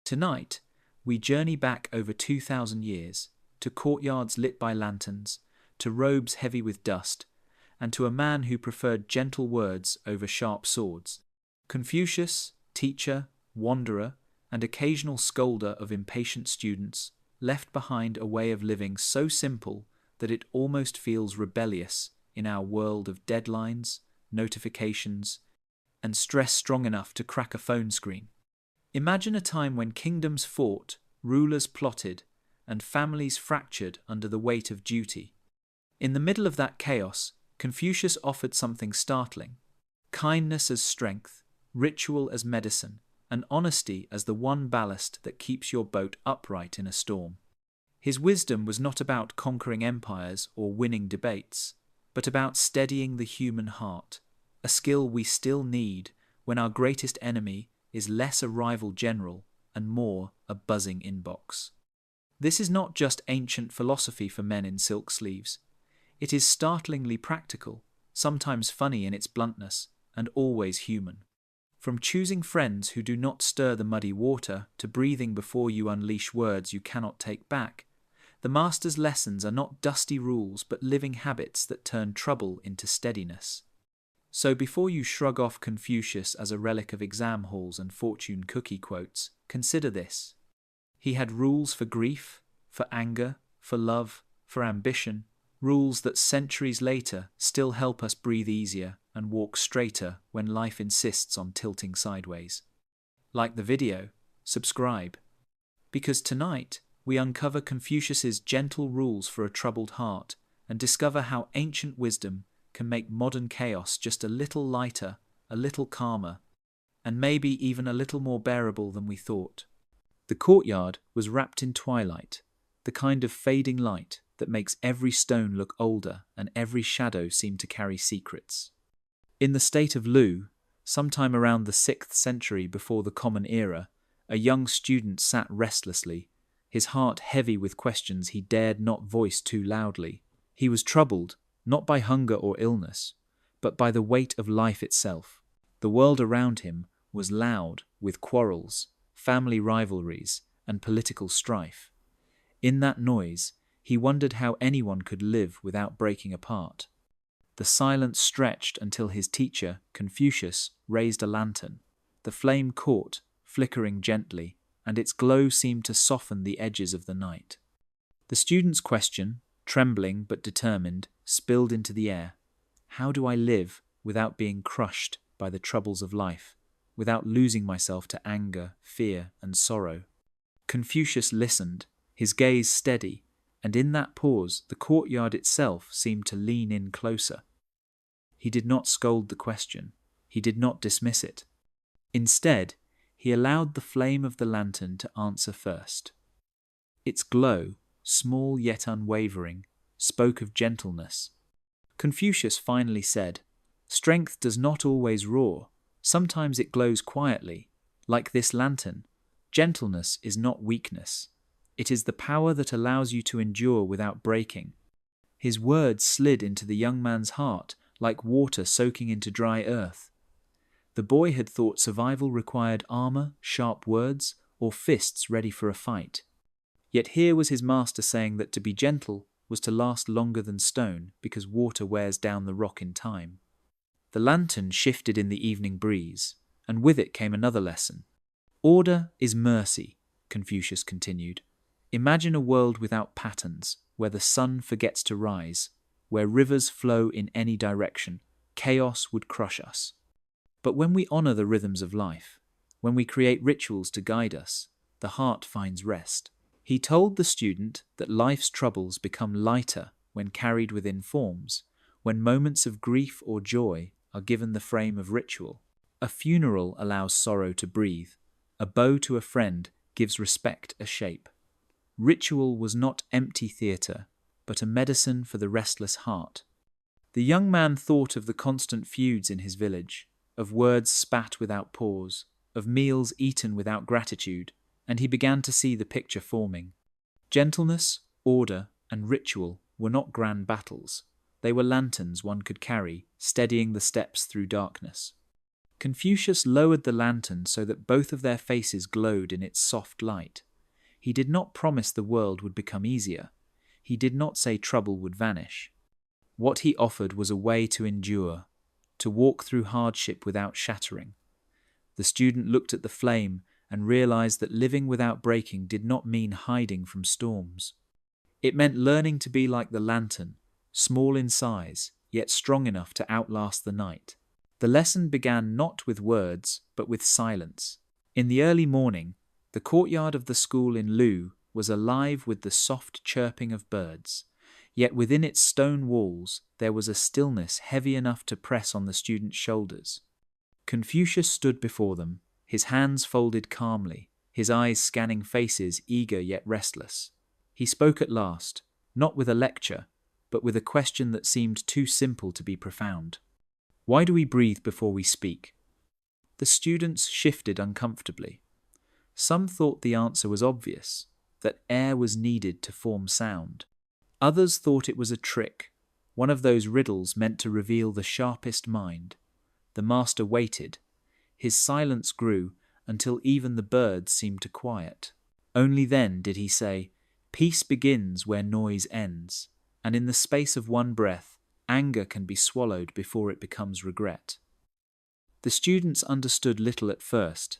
Tonight, we journey back over 2,000 years, to courtyards lit by lanterns, to robes heavy with dust, and to a man who preferred gentle words over sharp swords. Confucius, teacher, wanderer, and occasional scolder of impatient students, left behind a way of living so simple that it almost feels rebellious in our world of deadlines, notifications, and stress strong enough to crack a phone screen. Imagine a time when kingdoms fought, rulers plotted, and families fractured under the weight of duty. In the middle of that chaos, Confucius offered something startling: kindness as strength, ritual as medicine, and honesty as the one ballast that keeps your boat upright in a storm. His wisdom was not about conquering empires or winning debates, but about steadying the human heart, a skill we still need when our greatest enemy is less a rival general and more a buzzing inbox. This is not just ancient philosophy for men in silk sleeves. It is startlingly practical, sometimes funny in its bluntness, and always human. From choosing friends who do not stir the muddy water to breathing before you unleash words you cannot take back, the master's lessons are not dusty rules but living habits that turn trouble into steadiness. So before you shrug off Confucius as a relic of exam halls and fortune cookie quotes, consider this. He had rules for grief, for anger, for love, for ambition, rules that centuries later still help us breathe easier and walk straighter when life insists on tilting sideways. Like the video, subscribe. Because tonight, we uncover Confucius's gentle rules for a troubled heart and discover how ancient wisdom can make modern chaos just a little lighter, a little calmer, and maybe even a little more bearable than we thought. The courtyard was wrapped in twilight, the kind of fading light that makes every stone look older and every shadow seem to carry secrets. In the state of Lu, sometime around the 6th century before the Common Era, a young student sat restlessly, his heart heavy with questions he dared not voice too loudly. He was troubled, not by hunger or illness, but by the weight of life itself. The world around him was loud with quarrels, family rivalries, and political strife. In that noise, he wondered how anyone could live without breaking apart. The silence stretched until his teacher, Confucius, raised a lantern. The flame caught, flickering gently, and its glow seemed to soften the edges of the night. The student's question, trembling but determined, spilled into the air. How do I live without being crushed by the troubles of life, without losing myself to anger, fear, and sorrow? Confucius listened, his gaze steady, and in that pause the courtyard itself seemed to lean in closer. He did not scold the question. He did not dismiss it. Instead, he allowed the flame of the lantern to answer first. Its glow, small yet unwavering, spoke of gentleness. Confucius finally said, "Strength does not always roar. Sometimes it glows quietly, like this lantern. Gentleness is not weakness. It is the power that allows you to endure without breaking." His words slid into the young man's heart like water soaking into dry earth. The boy had thought survival required armor, sharp words, or fists ready for a fight. Yet here was his master saying that to be gentle was to last longer than stone because water wears down the rock in time. The lantern shifted in the evening breeze, and with it came another lesson. Order is mercy, Confucius continued. Imagine a world without patterns, where the sun forgets to rise, where rivers flow in any direction. Chaos would crush us. But when we honor the rhythms of life, when we create rituals to guide us, the heart finds rest. He told the student that life's troubles become lighter when carried within forms, when moments of grief or joy are given the frame of ritual. A funeral allows sorrow to breathe. A bow to a friend gives respect a shape. Ritual was not empty theatre, but a medicine for the restless heart. The young man thought of the constant feuds in his village, of words spat without pause, of meals eaten without gratitude, and he began to see the picture forming. Gentleness, order, and ritual were not grand battles. They were lanterns one could carry, steadying the steps through darkness. Confucius lowered the lantern so that both of their faces glowed in its soft light. He did not promise the world would become easier. He did not say trouble would vanish. What he offered was a way to endure, to walk through hardship without shattering. The student looked at the flame and realized that living without breaking did not mean hiding from storms. It meant learning to be like the lantern, small in size, yet strong enough to outlast the night. The lesson began not with words, but with silence. In the early morning, the courtyard of the school in Lu was alive with the soft chirping of birds, yet within its stone walls there was a stillness heavy enough to press on the students' shoulders. Confucius stood before them, his hands folded calmly, his eyes scanning faces eager yet restless. He spoke at last, not with a lecture, but with a question that seemed too simple to be profound. Why do we breathe before we speak? The students shifted uncomfortably. Some thought the answer was obvious, that air was needed to form sound. Others thought it was a trick, one of those riddles meant to reveal the sharpest mind. The master waited. His silence grew until even the birds seemed to quiet. Only then did he say, "Peace begins where noise ends, and in the space of one breath, anger can be swallowed before it becomes regret." The students understood little at first.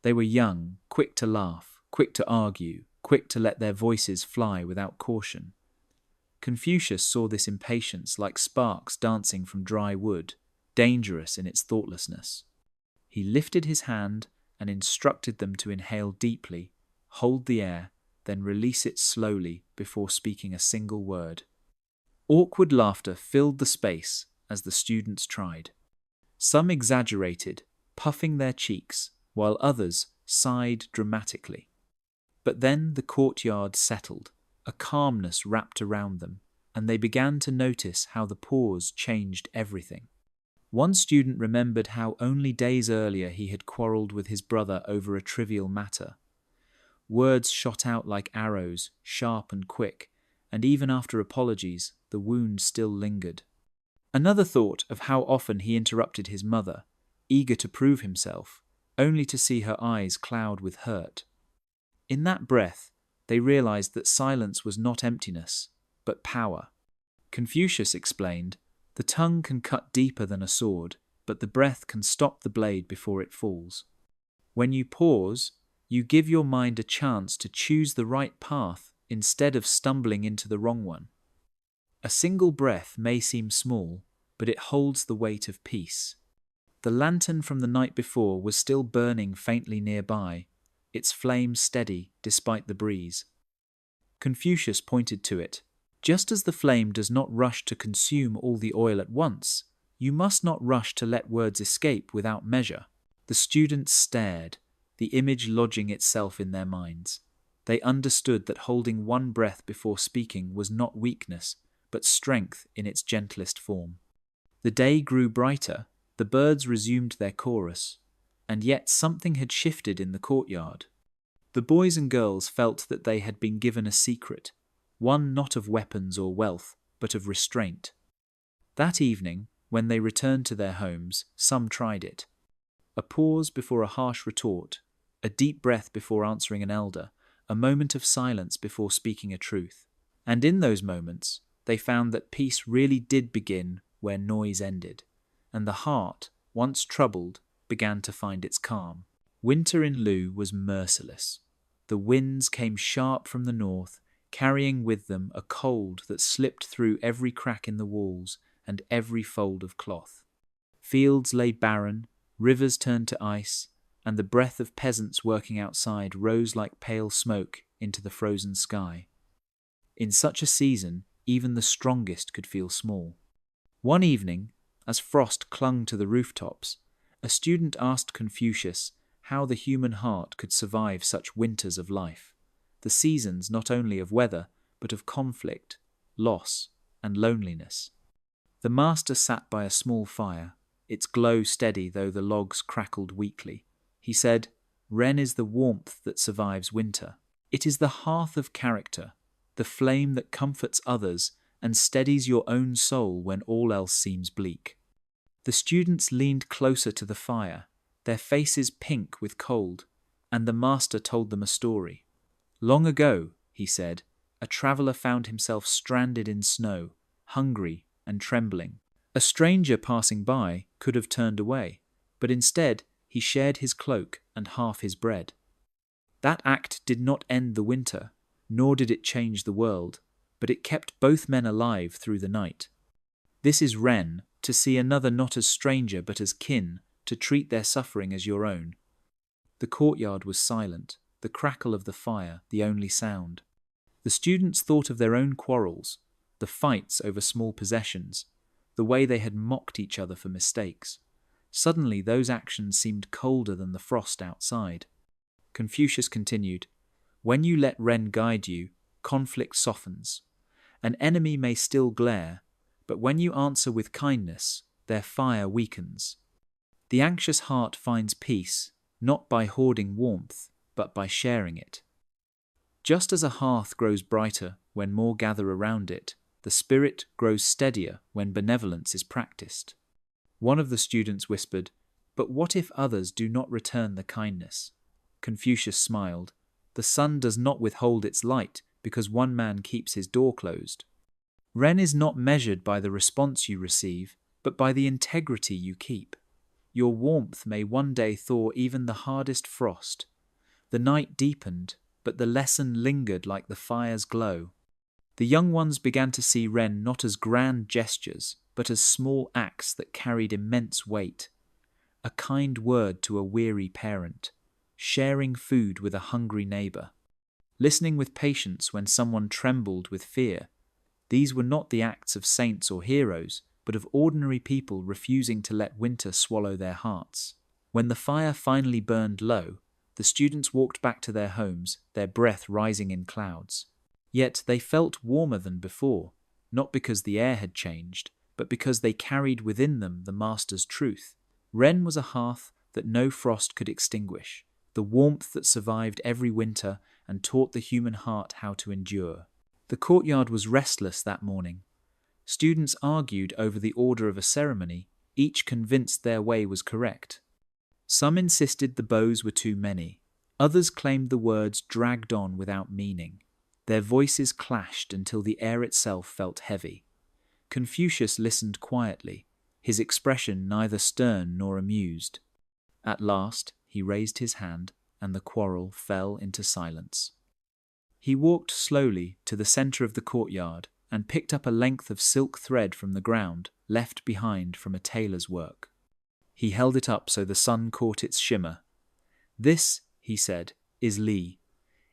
They were young, quick to laugh, quick to argue, quick to let their voices fly without caution. Confucius saw this impatience like sparks dancing from dry wood, dangerous in its thoughtlessness. He lifted his hand and instructed them to inhale deeply, hold the air, then release it slowly before speaking a single word. Awkward laughter filled the space as the students tried. Some exaggerated, puffing their cheeks, while others sighed dramatically. But then the courtyard settled, a calmness wrapped around them, and they began to notice how the pause changed everything. One student remembered how only days earlier he had quarreled with his brother over a trivial matter. Words shot out like arrows, sharp and quick, and even after apologies, the wound still lingered. Another thought of how often he interrupted his mother, eager to prove himself, only to see her eyes cloud with hurt. In that breath, they realized that silence was not emptiness, but power. Confucius explained, "The tongue can cut deeper than a sword, but the breath can stop the blade before it falls." When you pause, you give your mind a chance to choose the right path instead of stumbling into the wrong one. A single breath may seem small, but it holds the weight of peace. The lantern from the night before was still burning faintly nearby, its flame steady despite the breeze. Confucius pointed to it. Just as the flame does not rush to consume all the oil at once, you must not rush to let words escape without measure. The students stared, the image lodging itself in their minds. They understood that holding one breath before speaking was not weakness, but strength in its gentlest form. The day grew brighter, the birds resumed their chorus, and yet something had shifted in the courtyard. The boys and girls felt that they had been given a secret, one not of weapons or wealth, but of restraint. That evening, when they returned to their homes, some tried it. A pause before a harsh retort, a deep breath before answering an elder, a moment of silence before speaking a truth. And in those moments, they found that peace really did begin where noise ended, and the heart, once troubled, began to find its calm. Winter in Lu was merciless. The winds came sharp from the north, carrying with them a cold that slipped through every crack in the walls and every fold of cloth. Fields lay barren, rivers turned to ice, and the breath of peasants working outside rose like pale smoke into the frozen sky. In such a season, even the strongest could feel small. One evening, as frost clung to the rooftops, a student asked Confucius how the human heart could survive such winters of life, the seasons not only of weather, but of conflict, loss, and loneliness. The master sat by a small fire, its glow steady though the logs crackled weakly. He said, "Ren is the warmth that survives winter. It is the hearth of character, the flame that comforts others and steadies your own soul when all else seems bleak." The students leaned closer to the fire, their faces pink with cold, and the master told them a story. Long ago, he said, a traveller found himself stranded in snow, hungry and trembling. A stranger passing by could have turned away, but instead he shared his cloak and half his bread. That act did not end the winter, nor did it change the world, but it kept both men alive through the night. This is Ren, to see another not as stranger but as kin, to treat their suffering as your own. The courtyard was silent, the crackle of the fire the only sound. The students thought of their own quarrels, the fights over small possessions, the way they had mocked each other for mistakes. Suddenly those actions seemed colder than the frost outside. Confucius continued, "When you let Ren guide you, conflict softens. An enemy may still glare, but when you answer with kindness, their fire weakens. The anxious heart finds peace, not by hoarding warmth, but by sharing it." Just as a hearth grows brighter when more gather around it, the spirit grows steadier when benevolence is practiced. One of the students whispered, "But what if others do not return the kindness?" Confucius smiled. "The sun does not withhold its light because one man keeps his door closed. Ren is not measured by the response you receive, but by the integrity you keep. Your warmth may one day thaw even the hardest frost." The night deepened, but the lesson lingered like the fire's glow. The young ones began to see Ren not as grand gestures, but as small acts that carried immense weight. A kind word to a weary parent, sharing food with a hungry neighbor, listening with patience when someone trembled with fear. These were not the acts of saints or heroes, but of ordinary people refusing to let winter swallow their hearts. When the fire finally burned low, the students walked back to their homes, their breath rising in clouds. Yet they felt warmer than before, not because the air had changed, but because they carried within them the master's truth. Ren was a hearth that no frost could extinguish, the warmth that survived every winter and taught the human heart how to endure. The courtyard was restless that morning. Students argued over the order of a ceremony, each convinced their way was correct. Some insisted the bows were too many. Others claimed the words dragged on without meaning. Their voices clashed until the air itself felt heavy. Confucius listened quietly, his expression neither stern nor amused. At last, he raised his hand, and the quarrel fell into silence. He walked slowly to the center of the courtyard and picked up a length of silk thread from the ground, left behind from a tailor's work. He held it up so the sun caught its shimmer. "This," he said, "is Li.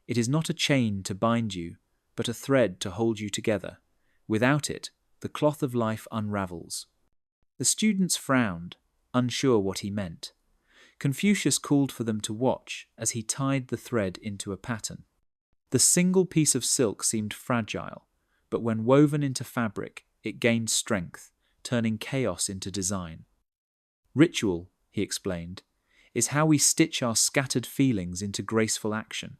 It is not a chain to bind you, but a thread to hold you together. Without it, the cloth of life unravels." The students frowned, unsure what he meant. Confucius called for them to watch as he tied the thread into a pattern. The single piece of silk seemed fragile, but when woven into fabric, it gained strength, turning chaos into design. "Ritual," he explained, "is how we stitch our scattered feelings into graceful action.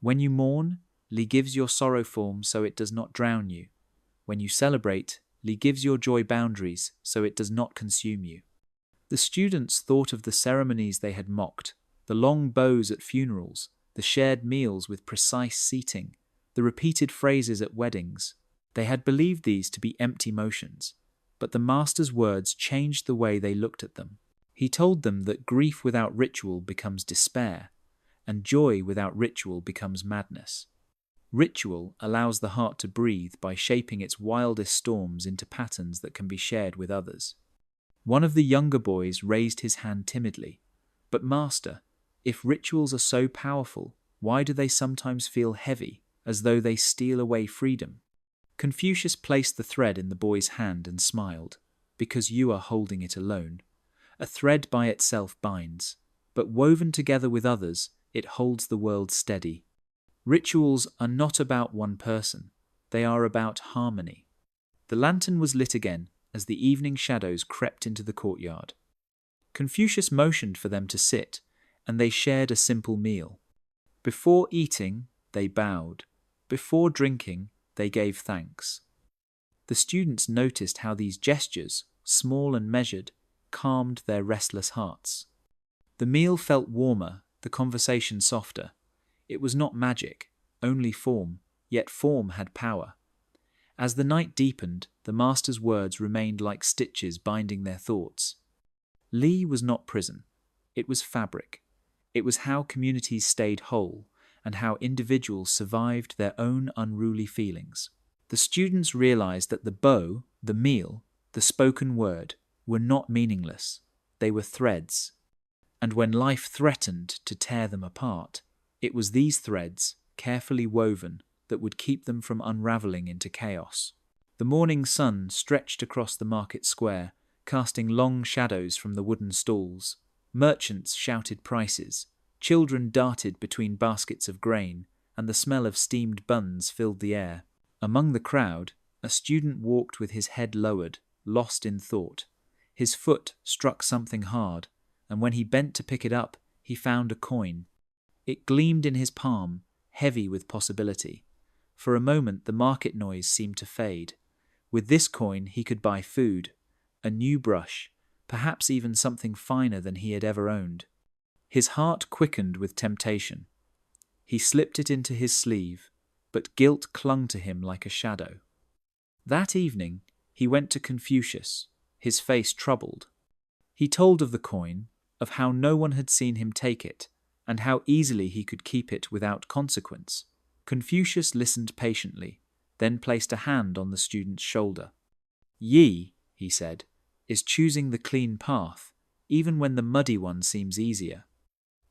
When you mourn, Li gives your sorrow form so it does not drown you. When you celebrate, Li gives your joy boundaries so it does not consume you." The students thought of the ceremonies they had mocked, the long bows at funerals, the shared meals with precise seating, the repeated phrases at weddings. They had believed these to be empty motions, but the master's words changed the way they looked at them. He told them that grief without ritual becomes despair, and joy without ritual becomes madness. Ritual allows the heart to breathe by shaping its wildest storms into patterns that can be shared with others. One of the younger boys raised his hand timidly. "But master, if rituals are so powerful, why do they sometimes feel heavy, as though they steal away freedom?" Confucius placed the thread in the boy's hand and smiled. "Because you are holding it alone. A thread by itself binds, but woven together with others, it holds the world steady. Rituals are not about one person, they are about harmony." The lantern was lit again as the evening shadows crept into the courtyard. Confucius motioned for them to sit, and they shared a simple meal. Before eating, they bowed. Before drinking, they gave thanks. The students noticed how these gestures, small and measured, calmed their restless hearts. The meal felt warmer, the conversation softer. It was not magic, only form, yet form had power. As the night deepened, the master's words remained like stitches binding their thoughts. Li was not prison. It was fabric. It was how communities stayed whole and how individuals survived their own unruly feelings. The students realized that the bow, the meal, the spoken word were not meaningless. They were threads. And when life threatened to tear them apart, it was these threads, carefully woven, that would keep them from unraveling into chaos. The morning sun stretched across the market square, casting long shadows from the wooden stalls. Merchants shouted prices. Children darted between baskets of grain, and the smell of steamed buns filled the air. Among the crowd, a student walked with his head lowered, lost in thought. His foot struck something hard, and when he bent to pick it up, he found a coin. It gleamed in his palm, heavy with possibility. For a moment the market noise seemed to fade. With this coin he could buy food, a new brush, perhaps even something finer than he had ever owned. His heart quickened with temptation. He slipped it into his sleeve, but guilt clung to him like a shadow. That evening he went to Confucius, his face troubled. He told of the coin, of how no one had seen him take it, and how easily he could keep it without consequence. Confucius listened patiently, then placed a hand on the student's shoulder. "Yi," he said, "is choosing the clean path, even when the muddy one seems easier.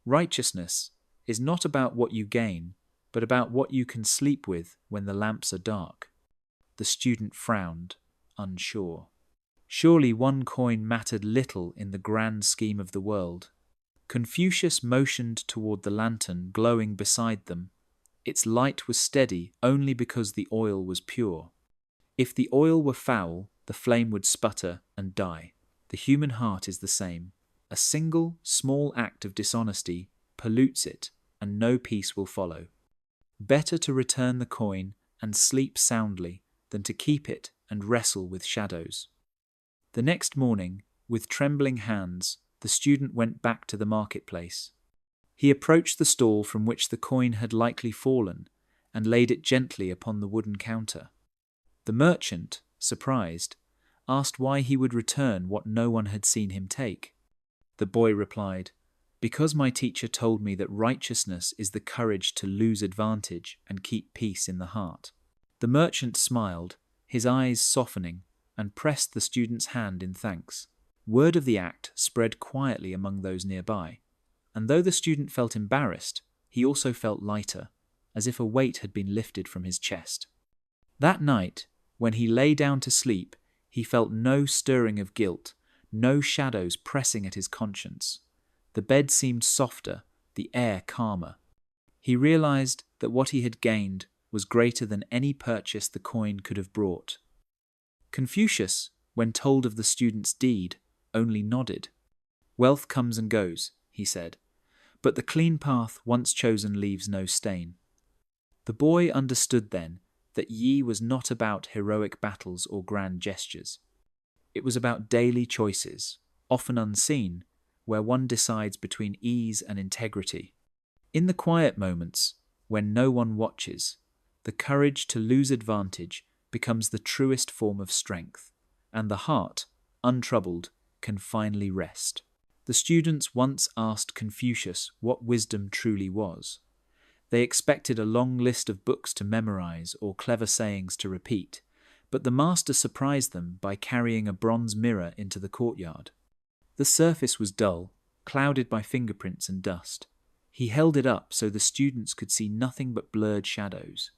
Righteousness is not about what you gain, but about what you can sleep with when the lamps are dark." The student frowned, unsure. Surely one coin mattered little in the grand scheme of the world. Confucius motioned toward the lantern glowing beside them. Its light was steady only because the oil was pure. If the oil were foul, the flame would sputter and die. The human heart is the same. A single, small act of dishonesty pollutes it, and no peace will follow. Better to return the coin and sleep soundly than to keep it and wrestle with shadows. The next morning, with trembling hands, the student went back to the marketplace. He approached the stall from which the coin had likely fallen and laid it gently upon the wooden counter. The merchant, surprised, asked why he would return what no one had seen him take. The boy replied, "Because my teacher told me that righteousness is the courage to lose advantage and keep peace in the heart." The merchant smiled, his eyes softening, and pressed the student's hand in thanks. Word of the act spread quietly among those nearby, and though the student felt embarrassed, he also felt lighter, as if a weight had been lifted from his chest. That night, when he lay down to sleep, he felt no stirring of guilt, no shadows pressing at his conscience. The bed seemed softer, the air calmer. He realized that what he had gained was greater than any purchase the coin could have brought. Confucius, when told of the student's deed, only nodded. "Wealth comes and goes," he said, "but the clean path once chosen leaves no stain." The boy understood then that Yi was not about heroic battles or grand gestures. It was about daily choices, often unseen, where one decides between ease and integrity. In the quiet moments, when no one watches, the courage to lose advantage becomes the truest form of strength, and the heart, untroubled, can finally rest. The students once asked Confucius what wisdom truly was. They expected a long list of books to memorize or clever sayings to repeat, but the master surprised them by carrying a bronze mirror into the courtyard. The surface was dull, clouded by fingerprints and dust. He held it up so the students could see nothing but blurred shadows.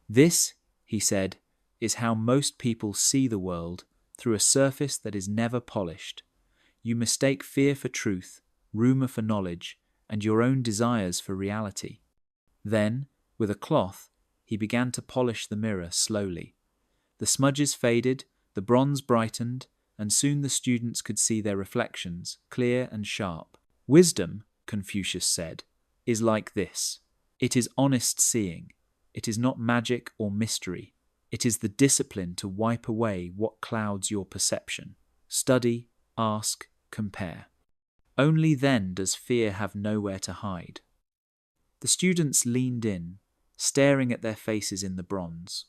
"This," he said, "is how most people see the world, through a surface that is never polished. You mistake fear for truth, rumor for knowledge, and your own desires for reality." Then, with a cloth, he began to polish the mirror slowly. The smudges faded, the bronze brightened, and soon the students could see their reflections, clear and sharp. "Wisdom," Confucius said, "is like this. It is honest seeing. It is not magic or mystery. It is the discipline to wipe away what clouds your perception. Study, ask, compare. Only then does fear have nowhere to hide. The students leaned in, staring at their faces in the bronze.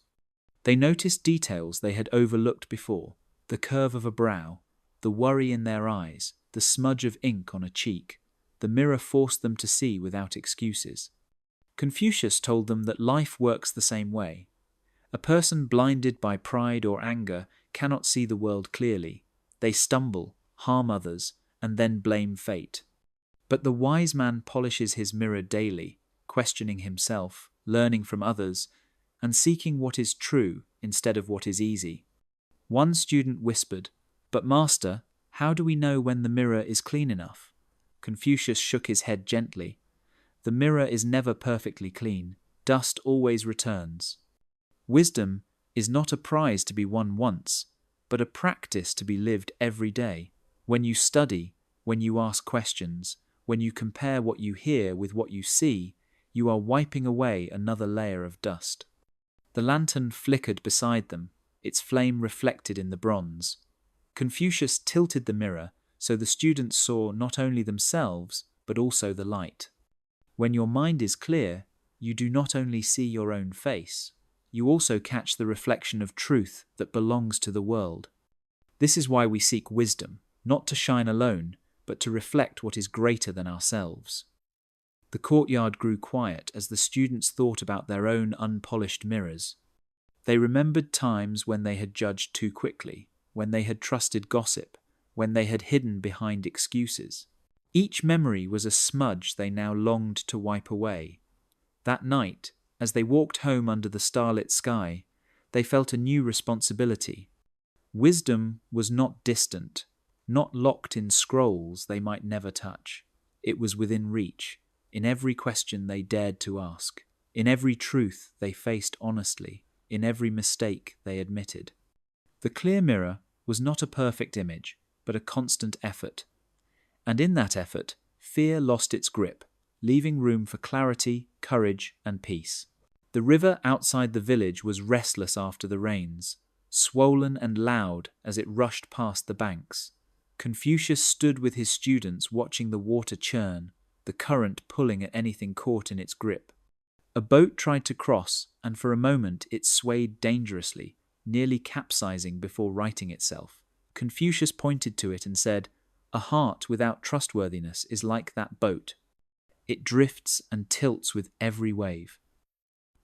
They noticed details they had overlooked before: the curve of a brow, the worry in their eyes, the smudge of ink on a cheek. The mirror forced them to see without excuses. Confucius told them that life works the same way. A person blinded by pride or anger cannot see the world clearly. They stumble, harm others, and then blame fate. But the wise man polishes his mirror daily, questioning himself, learning from others, and seeking what is true instead of what is easy. One student whispered, "But master, how do we know when the mirror is clean enough?" Confucius shook his head gently. "The mirror is never perfectly clean. Dust always returns. Wisdom is not a prize to be won once, but a practice to be lived every day. When you study, when you ask questions, when you compare what you hear with what you see, you are wiping away another layer of dust." The lantern flickered beside them, its flame reflected in the bronze. Confucius tilted the mirror so the students saw not only themselves, but also the light. When your mind is clear, you do not only see your own face, you also catch the reflection of truth that belongs to the world. This is why we seek wisdom, not to shine alone, but to reflect what is greater than ourselves. The courtyard grew quiet as the students thought about their own unpolished mirrors. They remembered times when they had judged too quickly, when they had trusted gossip, when they had hidden behind excuses. Each memory was a smudge they now longed to wipe away. That night, as they walked home under the starlit sky, they felt a new responsibility. Wisdom was not distant, not locked in scrolls they might never touch. It was within reach, in every question they dared to ask, in every truth they faced honestly, in every mistake they admitted. The clear mirror was not a perfect image, but a constant effort. And in that effort, fear lost its grip, leaving room for clarity, courage, and peace. The river outside the village was restless after the rains, swollen and loud as it rushed past the banks. Confucius stood with his students watching the water churn, the current pulling at anything caught in its grip. A boat tried to cross, and for a moment it swayed dangerously, nearly capsizing before righting itself. Confucius pointed to it and said, "A heart without trustworthiness is like that boat. It drifts and tilts with every wave.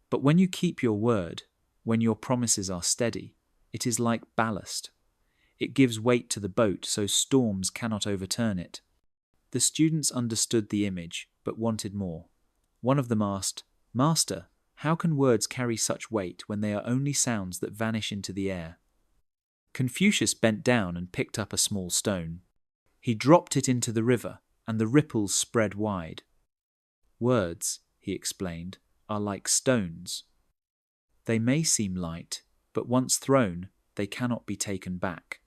But when you keep your word, when your promises are steady, it is like ballast. It gives weight to the boat so storms cannot overturn it." The students understood the image, but wanted more. One of them asked, "Master, how can words carry such weight when they are only sounds that vanish into the air?" Confucius bent down and picked up a small stone. He dropped it into the river, and the ripples spread wide. "Words," he explained, "are like stones. They may seem light, but once thrown, they cannot be taken back.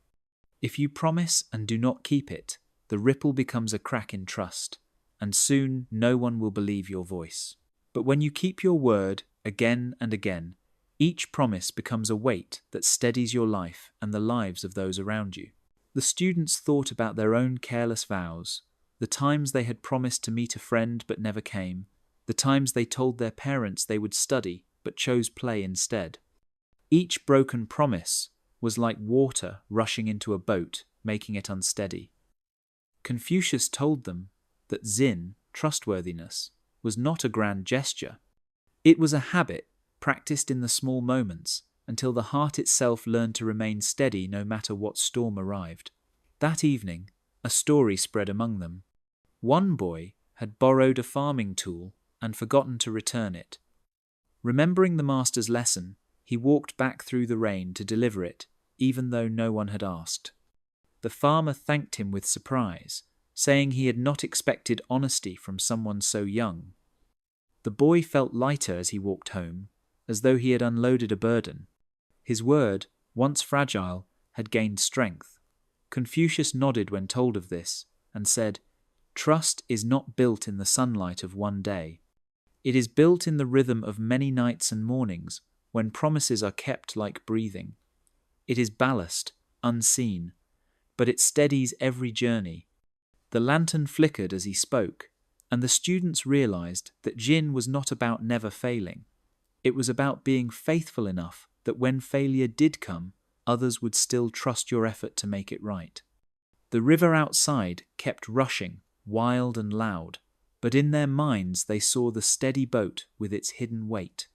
If you promise and do not keep it, the ripple becomes a crack in trust, and soon no one will believe your voice. But when you keep your word again and again, each promise becomes a weight that steadies your life and the lives of those around you." The students thought about their own careless vows, the times they had promised to meet a friend but never came, the times they told their parents they would study but chose play instead. Each broken promise was like water rushing into a boat, making it unsteady. Confucius told them that Zin, trustworthiness, was not a grand gesture. It was a habit practiced in the small moments until the heart itself learned to remain steady no matter what storm arrived. That evening, a story spread among them. One boy had borrowed a farming tool and forgotten to return it. Remembering the master's lesson, he walked back through the rain to deliver it, even though no one had asked. The farmer thanked him with surprise, saying he had not expected honesty from someone so young. The boy felt lighter as he walked home, as though he had unloaded a burden. His word, once fragile, had gained strength. Confucius nodded when told of this, and said, "Trust is not built in the sunlight of one day. It is built in the rhythm of many nights and mornings, when promises are kept like breathing. It is ballast, unseen, but it steadies every journey. The lantern flickered as he spoke, and the students realized that Jin was not about never failing. It was about being faithful enough that when failure did come, others would still trust your effort to make it right. The river outside kept rushing, wild and loud, but in their minds they saw the steady boat with its hidden weight.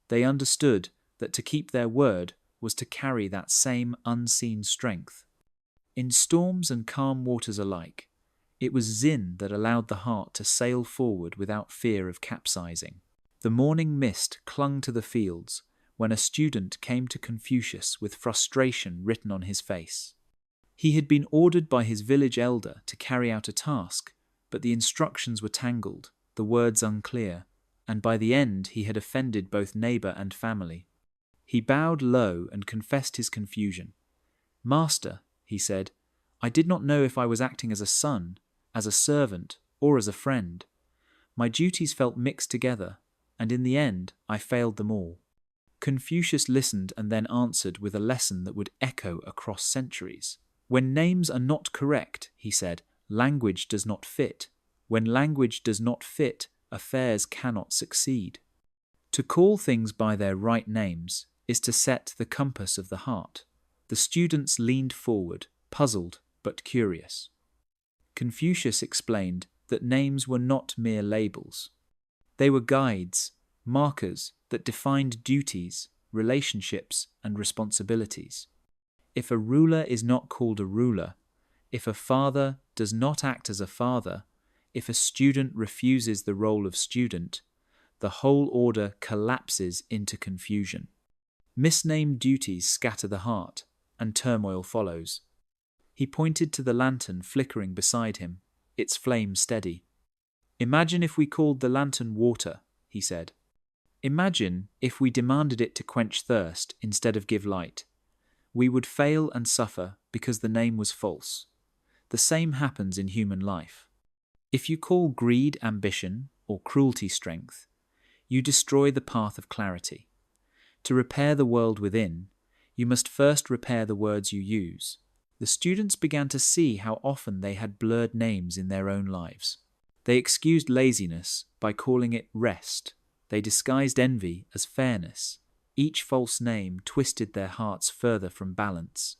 They understood that to keep their word was to carry that same unseen strength. In storms and calm waters alike, it was Zen that allowed the heart to sail forward without fear of capsizing. The morning mist clung to the fields when a student came to Confucius with frustration written on his face. He had been ordered by his village elder to carry out a task, but the instructions were tangled, the words unclear, and by the end he had offended both neighbor and family. He bowed low and confessed his confusion. "Master," he said, "I did not know if I was acting as a son, as a servant, or as a friend. My duties felt mixed together, and in the end I failed them all." Confucius listened and then answered with a lesson that would echo across centuries. "When names are not correct," he said, "language does not fit. When language does not fit, affairs cannot succeed." To call things by their right names is to set the compass of the heart. The students leaned forward, puzzled but curious. Confucius explained that names were not mere labels. They were guides, markers that defined duties, relationships, and responsibilities. If a ruler is not called a ruler, if a father does not act as a father, if a student refuses the role of student, the whole order collapses into confusion. Misnamed duties scatter the heart, and turmoil follows. He pointed to the lantern flickering beside him, its flame steady. "Imagine if we called the lantern water," he said. "Imagine if we demanded it to quench thirst instead of give light. We would fail and suffer because the name was false. The same happens in human life. If you call greed ambition or cruelty strength, you destroy the path of clarity. To repair the world within, you must first repair the words you use." The students began to see how often they had blurred names in their own lives. They excused laziness by calling it rest. They disguised envy as fairness. Each false name twisted their hearts further from balance.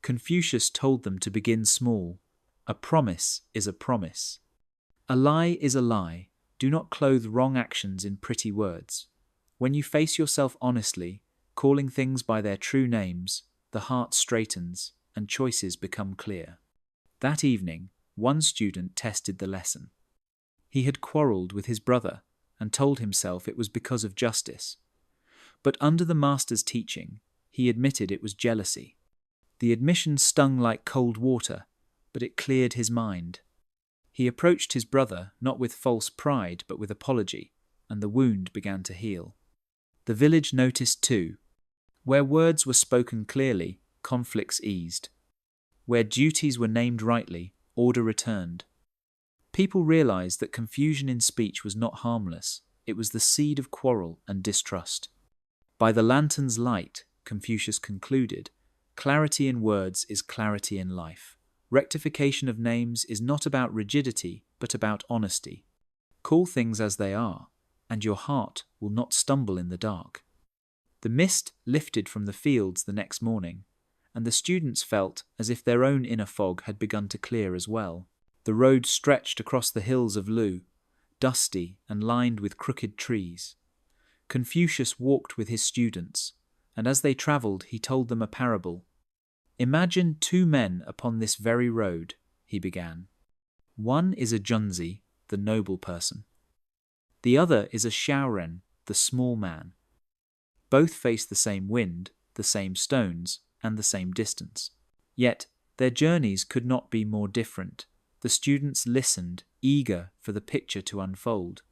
Confucius told them to begin small. A promise is a promise. A lie is a lie. Do not clothe wrong actions in pretty words. When you face yourself honestly, calling things by their true names, the heart straightens and choices become clear. That evening, one student tested the lesson. He had quarreled with his brother and told himself it was because of justice. But under the master's teaching, he admitted it was jealousy. The admission stung like cold water, but it cleared his mind. He approached his brother not with false pride but with apology, and the wound began to heal. The village noticed too. Where words were spoken clearly, conflicts eased. Where duties were named rightly, order returned. People realized that confusion in speech was not harmless. It was the seed of quarrel and distrust. By the lantern's light, Confucius concluded, clarity in words is clarity in life. Rectification of names is not about rigidity, but about honesty. Call things as they are, and your heart will not stumble in the dark. The mist lifted from the fields the next morning, and the students felt as if their own inner fog had begun to clear as well. The road stretched across the hills of Lu, dusty and lined with crooked trees. Confucius walked with his students, and as they travelled he told them a parable. "Imagine two men upon this very road," he began. "One is a junzi, the noble person. The other is a shaoren, the small man. Both face the same wind, the same stones, and the same distance. Yet their journeys could not be more different." The students listened, eager for the picture to unfold.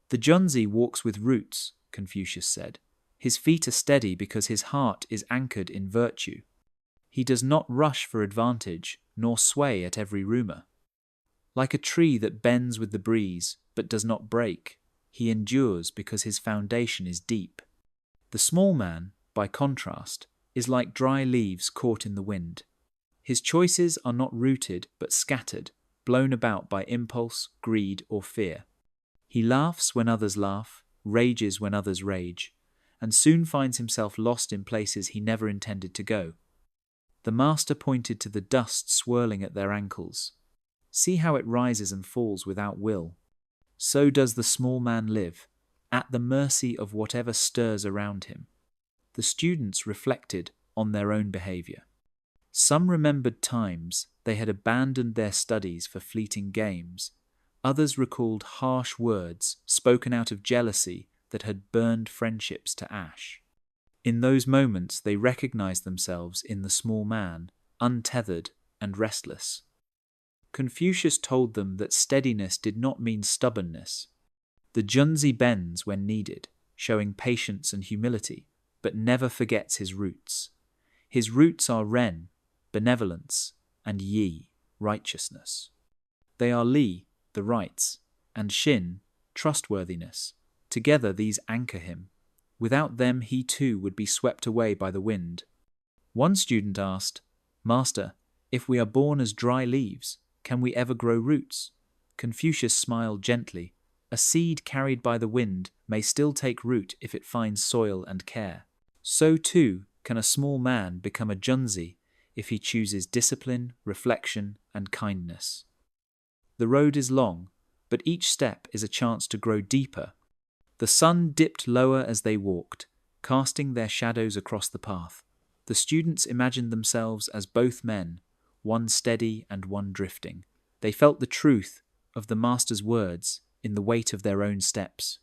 "The junzi walks with roots," Confucius said. "His feet are steady because his heart is anchored in virtue. He does not rush for advantage, nor sway at every rumour. Like a tree that bends with the breeze, but does not break, he endures because his foundation is deep. The small man, by contrast, is like dry leaves caught in the wind. His choices are not rooted but scattered, blown about by impulse, greed, or fear. He laughs when others laugh, rages when others rage, and soon finds himself lost in places he never intended to go. The master pointed to the dust swirling at their ankles. See how it rises and falls without will. So does the small man live, at the mercy of whatever stirs around him. The students reflected on their own behavior. Some remembered times they had abandoned their studies for fleeting games. Others recalled harsh words spoken out of jealousy that had burned friendships to ash. In those moments they recognized themselves in the small man, untethered and restless. Confucius told them that steadiness did not mean stubbornness. The Junzi bends when needed, showing patience and humility, but never forgets his roots. His roots are Ren, benevolence, and Yi, righteousness. They are Li, the rights, and Xin, trustworthiness. Together these anchor him. Without them he too would be swept away by the wind. One student asked, "Master, if we are born as dry leaves, can we ever grow roots?" Confucius smiled gently. A seed carried by the wind may still take root if it finds soil and care. So too can a small man become a Junzi if he chooses discipline, reflection, and kindness. The road is long, but each step is a chance to grow deeper. The sun dipped lower as they walked, casting their shadows across the path. The students imagined themselves as both men, one steady and one drifting. They felt the truth of the master's words in the weight of their own steps.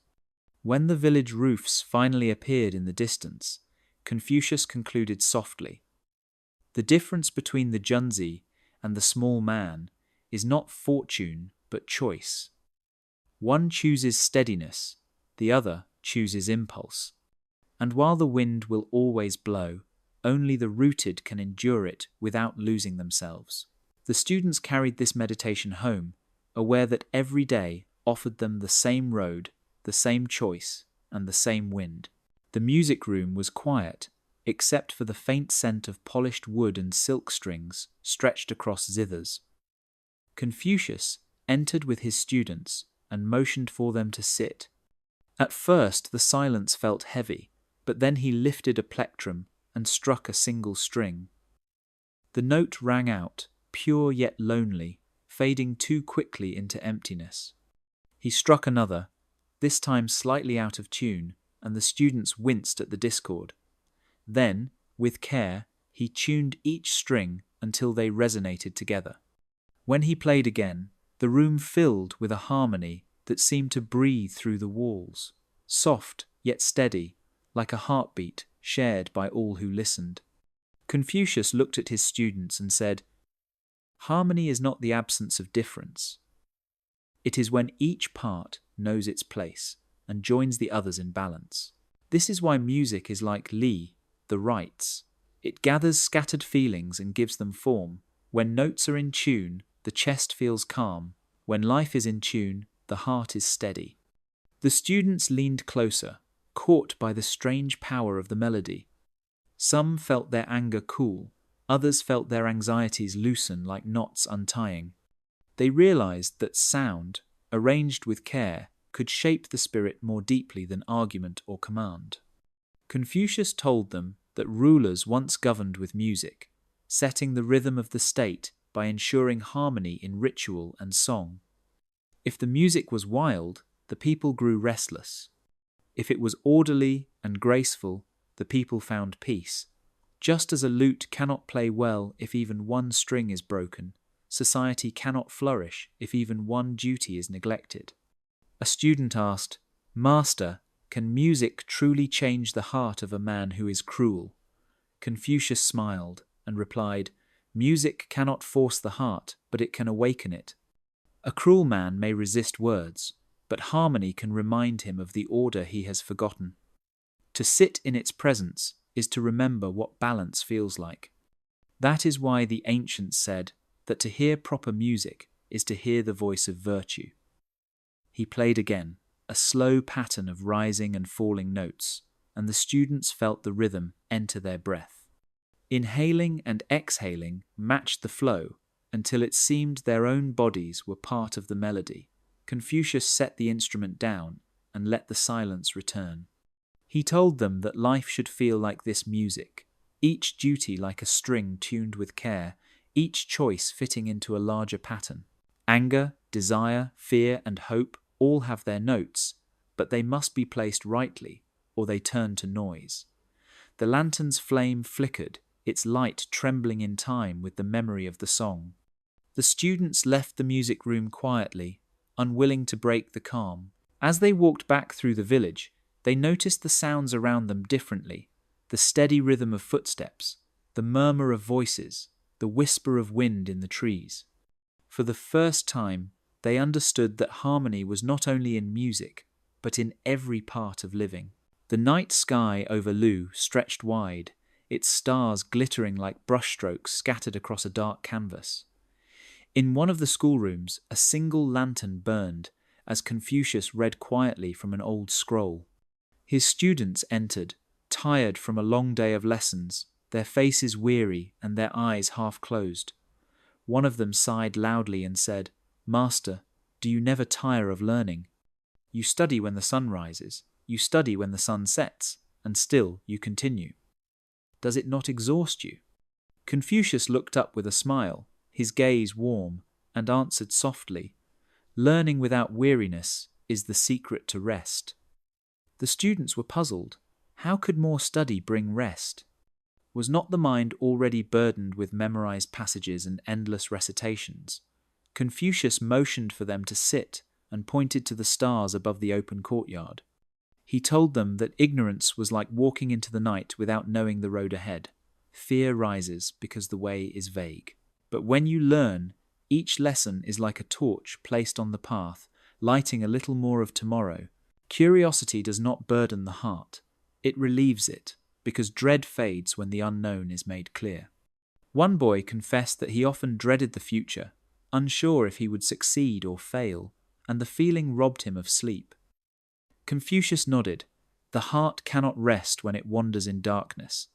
When the village roofs finally appeared in the distance, Confucius concluded softly, "The difference between the Junzi and the small man is not fortune but choice. One chooses steadiness, the other chooses impulse. And while the wind will always blow, only the rooted can endure it without losing themselves." The students carried this meditation home, aware that every day offered them the same road, the same choice, and the same wind. The music room was quiet, except for the faint scent of polished wood and silk strings stretched across zithers. Confucius entered with his students and motioned for them to sit. At first the silence felt heavy, but then he lifted a plectrum and struck a single string. The note rang out, pure yet lonely, fading too quickly into emptiness. He struck another, this time slightly out of tune, and the students winced at the discord. Then, with care, he tuned each string until they resonated together. When he played again, the room filled with a harmony that seemed to breathe through the walls, soft yet steady, like a heartbeat shared by all who listened. Confucius looked at his students and said, "Harmony is not the absence of difference. It is when each part knows its place and joins the others in balance. This is why music is like Li, the rights. It gathers scattered feelings and gives them form. When notes are in tune, the chest feels calm. When life is in tune, the heart is steady." The students leaned closer, caught by the strange power of the melody. Some felt their anger cool, others felt their anxieties loosen like knots untying. They realized that sound, arranged with care, could shape the spirit more deeply than argument or command. Confucius told them that rulers once governed with music, setting the rhythm of the state by ensuring harmony in ritual and song. If the music was wild, the people grew restless. If it was orderly and graceful, the people found peace. Just as a lute cannot play well if even one string is broken, society cannot flourish if even one duty is neglected. A student asked, "Master, can music truly change the heart of a man who is cruel?" Confucius smiled and replied, "Music cannot force the heart, but it can awaken it. A cruel man may resist words, but harmony can remind him of the order he has forgotten. To sit in its presence is to remember what balance feels like. That is why the ancients said that to hear proper music is to hear the voice of virtue." He played again, a slow pattern of rising and falling notes, and the students felt the rhythm enter their breath. Inhaling and exhaling matched the flow until it seemed their own bodies were part of the melody. Confucius set the instrument down and let the silence return. He told them that life should feel like this music, each duty like a string tuned with care, each choice fitting into a larger pattern. Anger, desire, fear, and hope all have their notes, but they must be placed rightly, or they turn to noise. The lantern's flame flickered, its light trembling in time with the memory of the song. The students left the music room quietly, unwilling to break the calm. As they walked back through the village, they noticed the sounds around them differently, the steady rhythm of footsteps, the murmur of voices, the whisper of wind in the trees. For the first time, they understood that harmony was not only in music, but in every part of living. The night sky over Lu stretched wide, its stars glittering like brushstrokes scattered across a dark canvas. In one of the schoolrooms, a single lantern burned as Confucius read quietly from an old scroll. His students entered, tired from a long day of lessons, their faces weary and their eyes half closed. One of them sighed loudly and said, "Master, do you never tire of learning? You study when the sun rises, you study when the sun sets, and still you continue. Does it not exhaust you?" Confucius looked up with a smile, his gaze warm, and answered softly, "Learning without weariness is the secret to rest." The students were puzzled. How could more study bring rest? Was not the mind already burdened with memorized passages and endless recitations? Confucius motioned for them to sit and pointed to the stars above the open courtyard. He told them that ignorance was like walking into the night without knowing the road ahead. Fear rises because the way is vague. But when you learn, each lesson is like a torch placed on the path, lighting a little more of tomorrow. Curiosity does not burden the heart. It relieves it, because dread fades when the unknown is made clear. One boy confessed that he often dreaded the future, unsure if he would succeed or fail, and the feeling robbed him of sleep. Confucius nodded. The heart cannot rest when it wanders in darkness.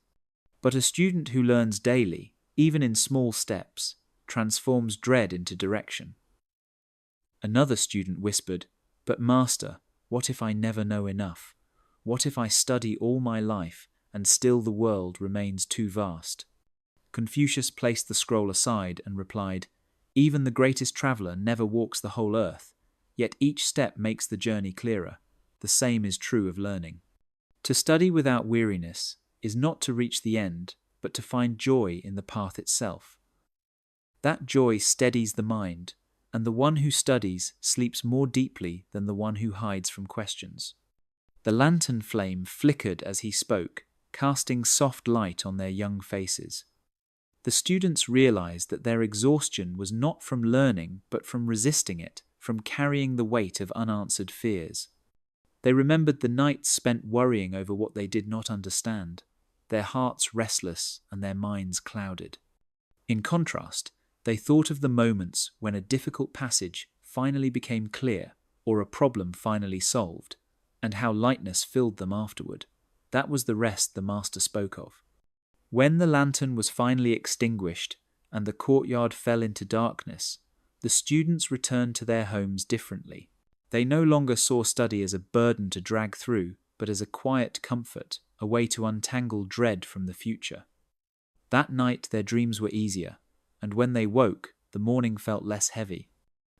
But a student who learns daily, even in small steps, transforms dread into direction. Another student whispered, "But master, what if I never know enough? What if I study all my life and still the world remains too vast?" Confucius placed the scroll aside and replied, "Even the greatest traveller never walks the whole earth, yet each step makes the journey clearer. The same is true of learning. To study without weariness is not to reach the end, but to find joy in the path itself. That joy steadies the mind, and the one who studies sleeps more deeply than the one who hides from questions." The lantern flame flickered as he spoke, casting soft light on their young faces. The students realized that their exhaustion was not from learning, but from resisting it, from carrying the weight of unanswered fears. They remembered the nights spent worrying over what they did not understand, their hearts restless and their minds clouded. In contrast, they thought of the moments when a difficult passage finally became clear or a problem finally solved, and how lightness filled them afterward. That was the rest the master spoke of. When the lantern was finally extinguished and the courtyard fell into darkness, the students returned to their homes differently. They no longer saw study as a burden to drag through, but as a quiet comfort, a way to untangle dread from the future. That night their dreams were easier, and when they woke, the morning felt less heavy.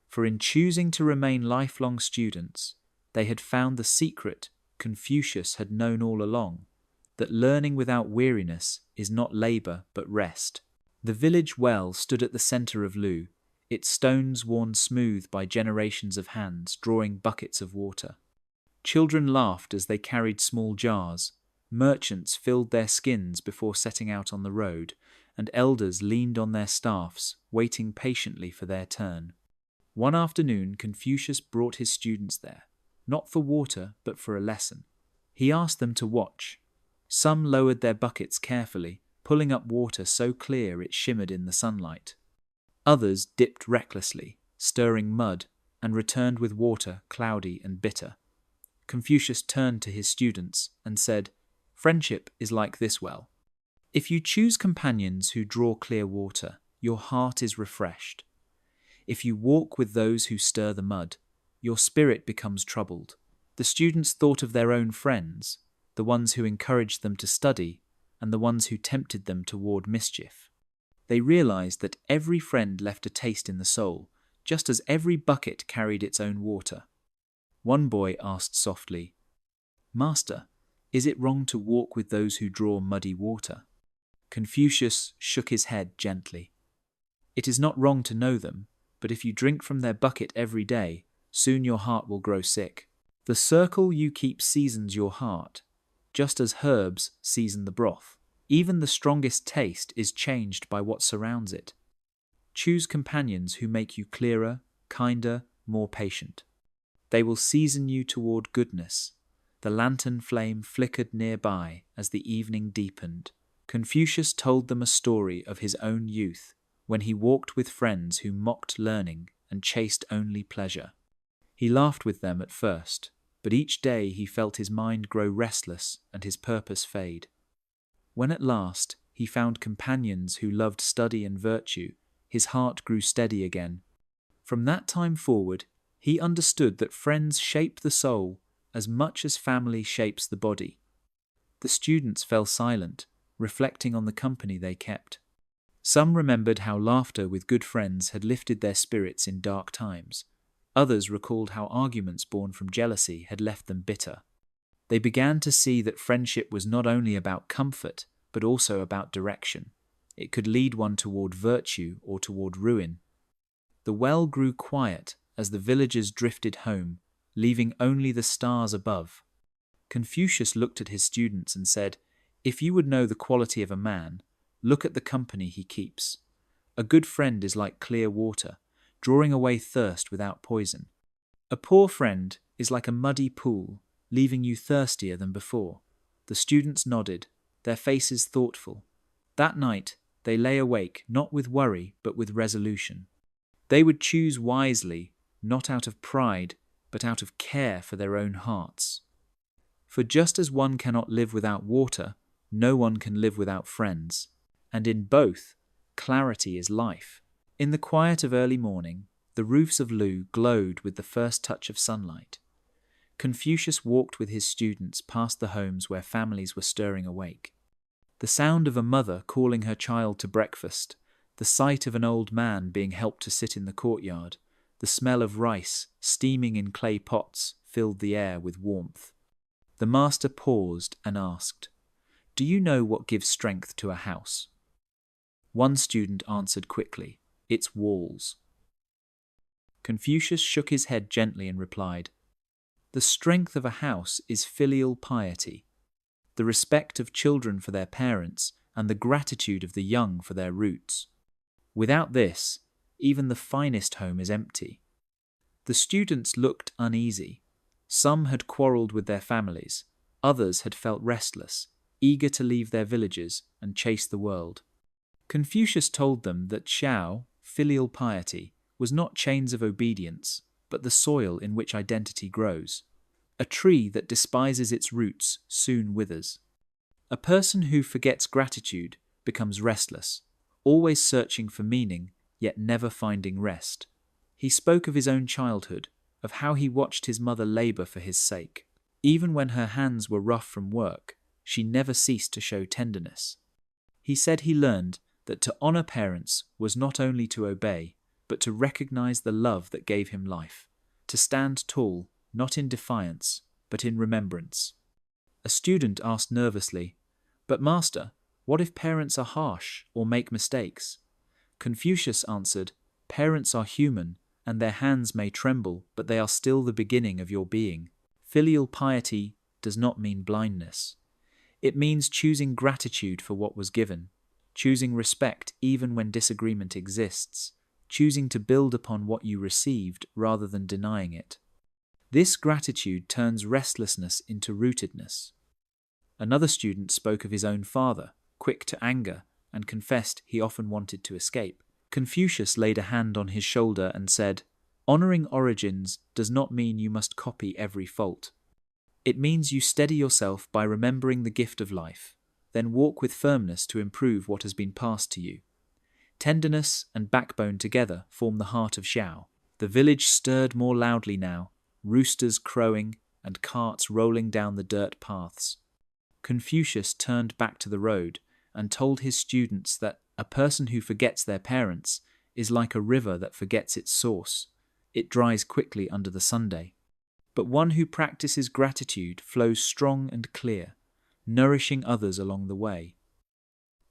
For in choosing to remain lifelong students, they had found the secret Confucius had known all along, that learning without weariness is not labour but rest. The village well stood at the centre of Lu, its stones worn smooth by generations of hands drawing buckets of water. Children laughed as they carried small jars, merchants filled their skins before setting out on the road, and elders leaned on their staffs, waiting patiently for their turn. One afternoon, Confucius brought his students there, not for water, but for a lesson. He asked them to watch. Some lowered their buckets carefully, pulling up water so clear it shimmered in the sunlight. Others dipped recklessly, stirring mud, and returned with water cloudy and bitter. Confucius turned to his students and said, "Friendship is like this well. If you choose companions who draw clear water, your heart is refreshed. If you walk with those who stir the mud, your spirit becomes troubled. The students thought of their own friends, the ones who encouraged them to study, and the ones who tempted them toward mischief. They realized that every friend left a taste in the soul, just as every bucket carried its own water. One boy asked softly, "Master, is it wrong to walk with those who draw muddy water?" Confucius shook his head gently. "It is not wrong to know them, but if you drink from their bucket every day, soon your heart will grow sick. The circle you keep seasons your heart, just as herbs season the broth. Even the strongest taste is changed by what surrounds it. Choose companions who make you clearer, kinder, more patient. They will season you toward goodness." The lantern flame flickered nearby as the evening deepened. Confucius told them a story of his own youth, when he walked with friends who mocked learning and chased only pleasure. He laughed with them at first, but each day he felt his mind grow restless and his purpose fade. When at last he found companions who loved study and virtue, his heart grew steady again. From that time forward, he understood that friends shape the soul as much as family shapes the body. The students fell silent, reflecting on the company they kept. Some remembered how laughter with good friends had lifted their spirits in dark times. Others recalled how arguments born from jealousy had left them bitter. They began to see that friendship was not only about comfort, but also about direction. It could lead one toward virtue or toward ruin. The well grew quiet as the villagers drifted home, leaving only the stars above. Confucius looked at his students and said, "If you would know the quality of a man, look at the company he keeps. A good friend is like clear water, drawing away thirst without poison. A poor friend is like a muddy pool, leaving you thirstier than before." The students nodded, their faces thoughtful. That night, they lay awake not with worry but with resolution. They would choose wisely, not out of pride, but out of care for their own hearts. For just as one cannot live without water, no one can live without friends. And in both, clarity is life. In the quiet of early morning, the roofs of Lu glowed with the first touch of sunlight. Confucius walked with his students past the homes where families were stirring awake. The sound of a mother calling her child to breakfast, the sight of an old man being helped to sit in the courtyard, the smell of rice steaming in clay pots filled the air with warmth. The master paused and asked, "Do you know what gives strength to a house?" One student answered quickly, "Its walls." Confucius shook his head gently and replied, "The strength of a house is filial piety, the respect of children for their parents and the gratitude of the young for their roots. Without this, even the finest home is empty." The students looked uneasy. Some had quarreled with their families, others had felt restless, eager to leave their villages and chase the world. Confucius told them that Xiao, filial piety, was not chains of obedience, but the soil in which identity grows. A tree that despises its roots soon withers. A person who forgets gratitude becomes restless, always searching for meaning, yet never finding rest. He spoke of his own childhood, of how he watched his mother labor for his sake. Even when her hands were rough from work, she never ceased to show tenderness. He said he learned that to honor parents was not only to obey, but to recognize the love that gave him life, to stand tall, not in defiance, but in remembrance. A student asked nervously, "But master, what if parents are harsh or make mistakes?" Confucius answered, "Parents are human, and their hands may tremble, but they are still the beginning of your being." Filial piety does not mean blindness. It means choosing gratitude for what was given, choosing respect even when disagreement exists, choosing to build upon what you received rather than denying it. This gratitude turns restlessness into rootedness. Another student spoke of his own father, quick to anger, and confessed he often wanted to escape. Confucius laid a hand on his shoulder and said, "Honoring origins does not mean you must copy every fault. It means you steady yourself by remembering the gift of life. then walk with firmness to improve what has been passed to you. Tenderness and backbone together form the heart of Xiao. The village stirred more loudly now, roosters crowing and carts rolling down the dirt paths. Confucius turned back to the road and told his students that a person who forgets their parents is like a river that forgets its source. It dries quickly under the Sunday. But one who practices gratitude flows strong and clear, nourishing others along the way.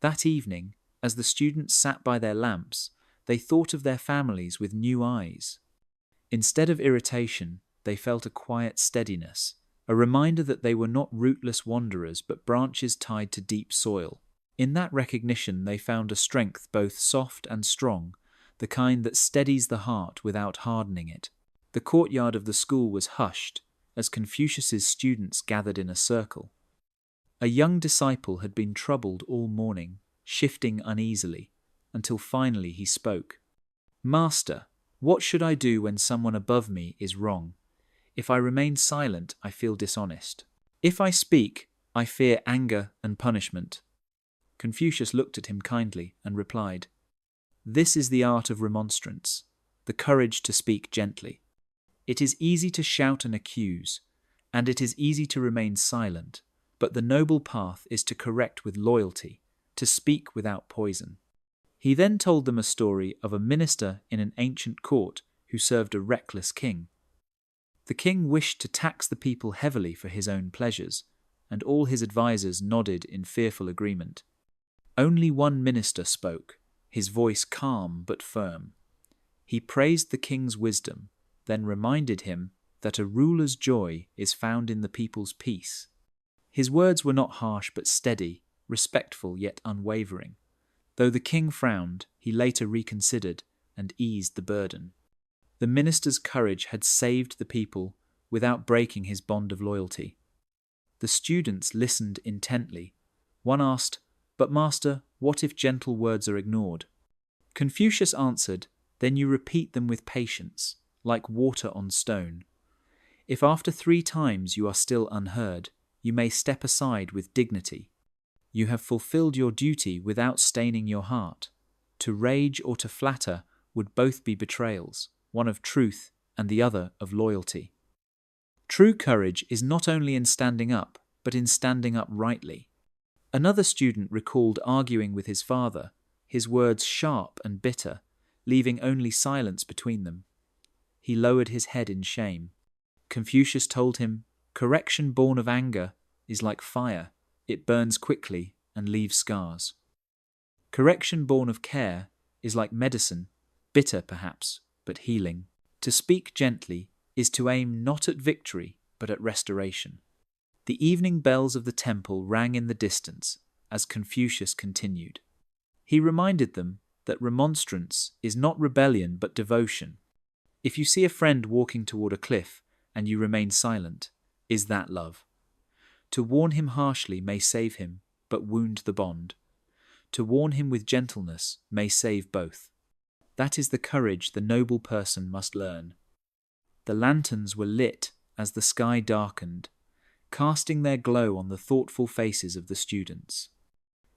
That evening, as the students sat by their lamps, they thought of their families with new eyes. Instead of irritation, they felt a quiet steadiness, a reminder that they were not rootless wanderers but branches tied to deep soil. In that recognition they found a strength both soft and strong, the kind that steadies the heart without hardening it. The courtyard of the school was hushed as Confucius's students gathered in a circle. A young disciple had been troubled all morning, shifting uneasily, until finally he spoke. "Master, what should I do when someone above me is wrong? If I remain silent, I feel dishonest. If I speak, I fear anger and punishment." Confucius looked at him kindly and replied, "This is the art of remonstrance, the courage to speak gently. It is easy to shout and accuse, and it is easy to remain silent, but the noble path is to correct with loyalty, to speak without poison." He then told them a story of a minister in an ancient court who served a reckless king. The king wished to tax the people heavily for his own pleasures, and all his advisers nodded in fearful agreement. Only one minister spoke, his voice calm but firm. He praised the king's wisdom, then reminded him that a ruler's joy is found in the people's peace. His words were not harsh but steady, respectful yet unwavering. Though the king frowned, he later reconsidered and eased the burden. The minister's courage had saved the people without breaking his bond of loyalty. The students listened intently. One asked, "But master, what if gentle words are ignored?" Confucius answered, "Then you repeat them with patience, like water on stone. If after 3 times you are still unheard, you may step aside with dignity. You have fulfilled your duty without staining your heart. To rage or to flatter would both be betrayals, one of truth and the other of loyalty." True courage is not only in standing up, but in standing up rightly. Another student recalled arguing with his father, his words sharp and bitter, leaving only silence between them. He lowered his head in shame. Confucius told him, "Correction born of anger is like fire. It burns quickly and leaves scars. Correction born of care is like medicine, bitter perhaps, but healing. To speak gently is to aim not at victory, but at restoration." The evening bells of the temple rang in the distance as Confucius continued. He reminded them that remonstrance is not rebellion but devotion. If you see a friend walking toward a cliff and you remain silent, is that love? To warn him harshly may save him, but wound the bond. To warn him with gentleness may save both. That is the courage the noble person must learn. The lanterns were lit as the sky darkened, casting their glow on the thoughtful faces of the students.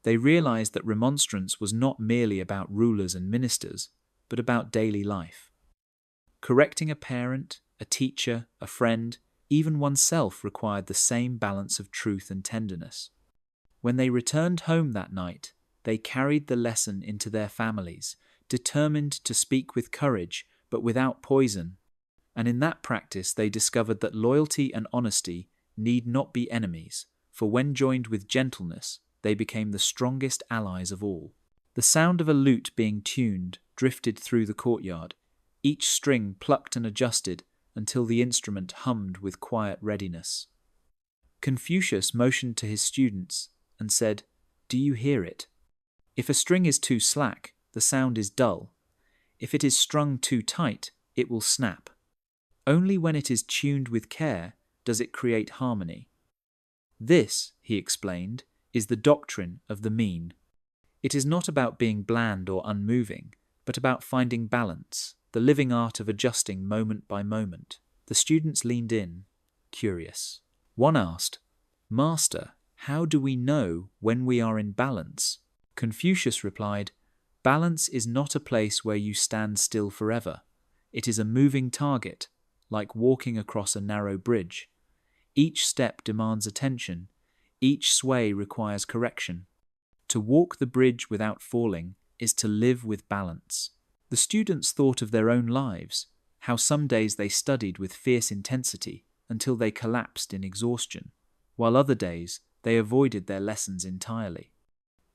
They realized that remonstrance was not merely about rulers and ministers, but about daily life. Correcting a parent, a teacher, a friend, even oneself required the same balance of truth and tenderness. When they returned home that night, they carried the lesson into their families, determined to speak with courage, but without poison. And in that practice they discovered that loyalty and honesty need not be enemies, for when joined with gentleness, they became the strongest allies of all. The sound of a lute being tuned drifted through the courtyard, each string plucked and adjusted until the instrument hummed with quiet readiness. Confucius motioned to his students and said, "Do you hear it? If a string is too slack, the sound is dull. If it is strung too tight, it will snap. Only when it is tuned with care does it create harmony. This," he explained, "is the doctrine of the mean. It is not about being bland or unmoving, but about finding balance, the living art of adjusting moment by moment." The students leaned in, curious. One asked, "Master, How do we know when we are in balance? Confucius replied, balance is not a place where you stand still forever. It is a moving target, like walking across a narrow bridge. Each step demands attention. Each sway requires correction. To walk the bridge without falling is to live with balance. The students thought of their own lives, how some days they studied with fierce intensity until they collapsed in exhaustion, while other days they avoided their lessons entirely.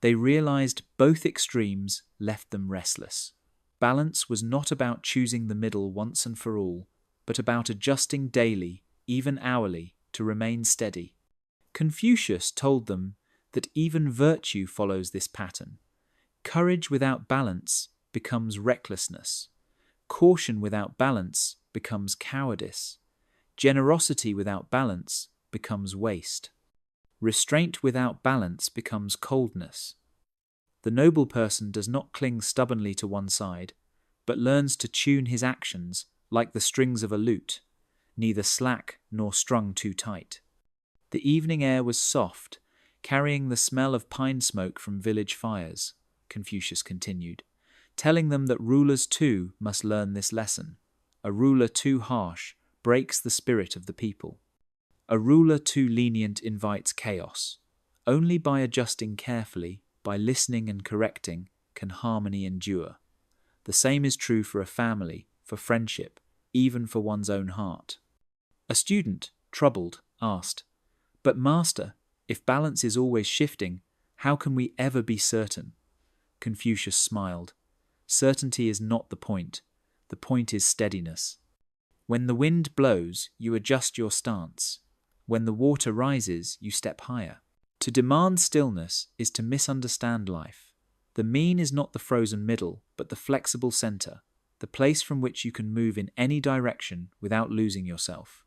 They realized both extremes left them restless. Balance was not about choosing the middle once and for all, but about adjusting daily, even hourly, to remain steady. Confucius told them that even virtue follows this pattern. Courage without balance becomes recklessness. Caution without balance becomes cowardice. Generosity without balance becomes waste. Restraint without balance becomes coldness. The noble person does not cling stubbornly to one side, but learns to tune his actions like the strings of a lute, neither slack nor strung too tight. The evening air was soft, carrying the smell of pine smoke from village fires, Confucius continued, telling them that rulers too must learn this lesson. A ruler too harsh breaks the spirit of the people. A ruler too lenient invites chaos. Only by adjusting carefully, by listening and correcting, can harmony endure. The same is true for a family, for friendship, even for one's own heart. A student, troubled, asked, "But master, if balance is always shifting, how can we ever be certain?" Confucius smiled. Certainty is not the point. The point is steadiness. When the wind blows, you adjust your stance. When the water rises, you step higher. To demand stillness is to misunderstand life. The mean is not the frozen middle, but the flexible center, the place from which you can move in any direction without losing yourself.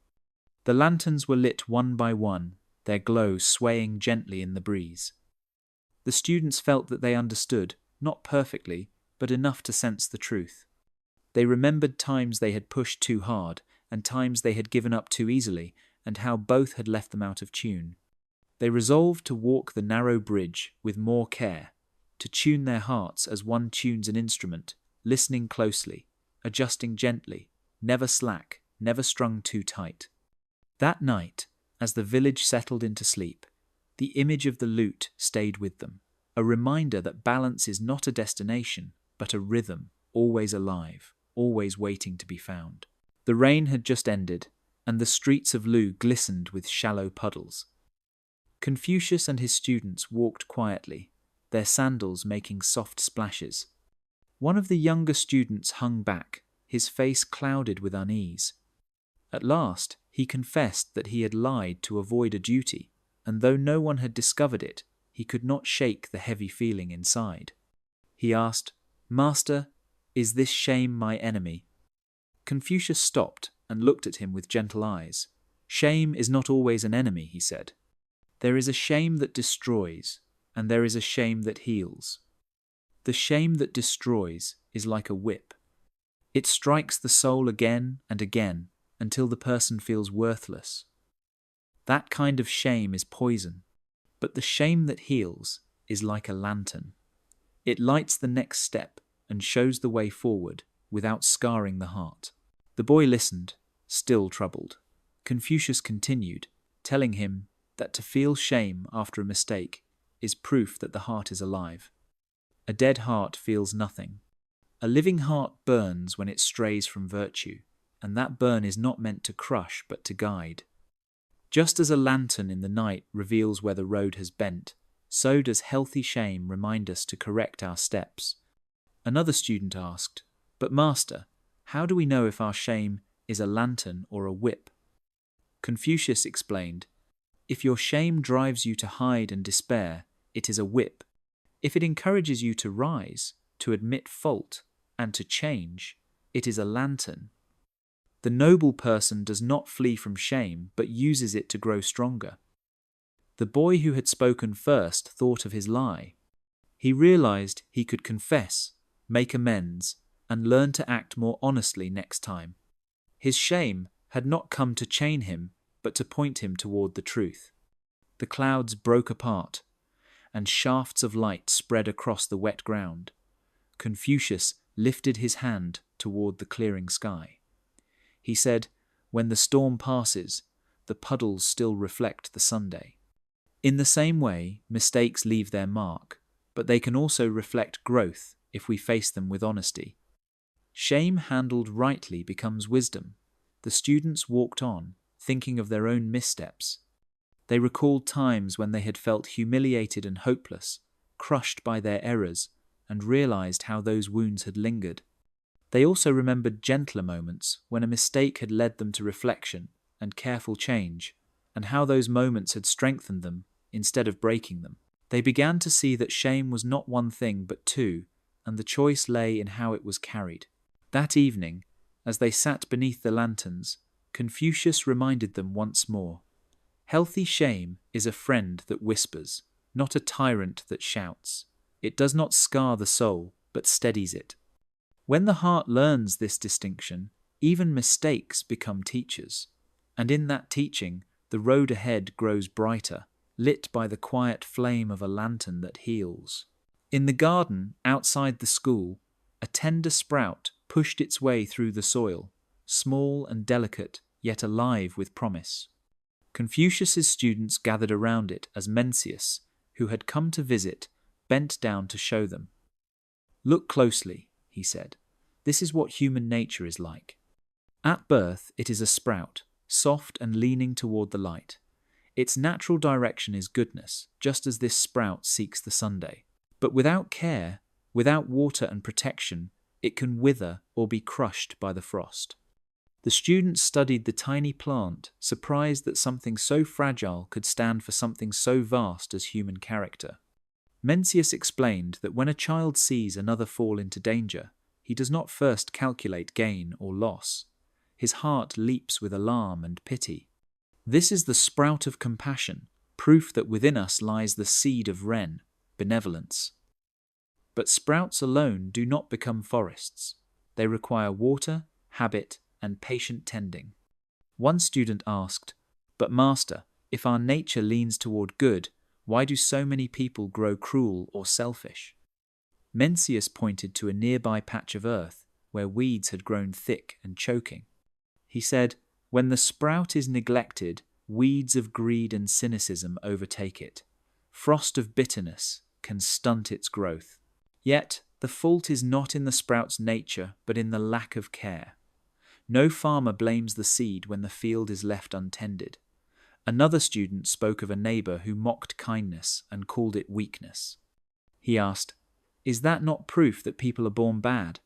The lanterns were lit one by one, their glow swaying gently in the breeze. The students felt that they understood, not perfectly, but enough to sense the truth. They remembered times they had pushed too hard, and times they had given up too easily, and how both had left them out of tune. They resolved to walk the narrow bridge with more care, to tune their hearts as one tunes an instrument, listening closely, adjusting gently, never slack, never strung too tight. That night, as the village settled into sleep, the image of the lute stayed with them, a reminder that balance is not a destination, but a rhythm, always alive, always waiting to be found. The rain had just ended, and the streets of Lu glistened with shallow puddles. Confucius and his students walked quietly, their sandals making soft splashes. One of the younger students hung back, his face clouded with unease. At last, he confessed that he had lied to avoid a duty, and though no one had discovered it, he could not shake the heavy feeling inside. He asked, "Master, is this shame my enemy?" Confucius stopped and looked at him with gentle eyes. "Shame is not always an enemy," he said. "There is a shame that destroys, and there is a shame that heals. The shame that destroys is like a whip. It strikes the soul again and again until the person feels worthless. That kind of shame is poison, but the shame that heals is like a lantern. It lights the next step and shows the way forward without scarring the heart." The boy listened, still troubled. Confucius continued, telling him that to feel shame after a mistake is proof that the heart is alive. A dead heart feels nothing. A living heart burns when it strays from virtue, and that burn is not meant to crush but to guide. Just as a lantern in the night reveals where the road has bent, so does healthy shame remind us to correct our steps. Another student asked, "But master, how do we know if our shame is a lantern or a whip?" Confucius explained, "If your shame drives you to hide and despair, it is a whip. If it encourages you to rise, to admit fault, and to change, it is a lantern. The noble person does not flee from shame, but uses it to grow stronger." The boy who had spoken first thought of his lie. He realized he could confess, make amends, and learn to act more honestly next time. His shame had not come to chain him, but to point him toward the truth. The clouds broke apart, and shafts of light spread across the wet ground. Confucius lifted his hand toward the clearing sky. He said, "When the storm passes, the puddles still reflect the Sunday." In the same way, mistakes leave their mark, but they can also reflect growth if we face them with honesty. Shame handled rightly becomes wisdom. The students walked on, thinking of their own missteps. They recalled times when they had felt humiliated and hopeless, crushed by their errors, and realized how those wounds had lingered. They also remembered gentler moments when a mistake had led them to reflection and careful change, and how those moments had strengthened them instead of breaking them. They began to see that shame was not one thing but two, and the choice lay in how it was carried. That evening, as they sat beneath the lanterns, Confucius reminded them once more. Healthy shame is a friend that whispers, not a tyrant that shouts. It does not scar the soul, but steadies it. When the heart learns this distinction, even mistakes become teachers. And in that teaching, the road ahead grows brighter, lit by the quiet flame of a lantern that heals. In the garden, outside the school, a tender sprout pushed its way through the soil, small and delicate, yet alive with promise. Confucius's students gathered around it as Mencius, who had come to visit, bent down to show them. "Look closely," he said. "This is what human nature is like. At birth, it is a sprout, soft and leaning toward the light. Its natural direction is goodness, just as this sprout seeks the Sunday. But without care, without water and protection, it can wither or be crushed by the frost." The students studied the tiny plant, surprised that something so fragile could stand for something so vast as human character. Mencius explained that when a child sees another fall into danger, he does not first calculate gain or loss. His heart leaps with alarm and pity. This is the sprout of compassion, proof that within us lies the seed of Ren, benevolence. But sprouts alone do not become forests. They require water, habit, and patient tending. One student asked, "But master, if our nature leans toward good, why do so many people grow cruel or selfish?" Mencius pointed to a nearby patch of earth where weeds had grown thick and choking. He said, "When the sprout is neglected, weeds of greed and cynicism overtake it. Frost of bitterness can stunt its growth. Yet, the fault is not in the sprout's nature, but in the lack of care. No farmer blames the seed when the field is left untended." Another student spoke of a neighbor who mocked kindness and called it weakness. He asked, "Is that not proof that people are born bad?"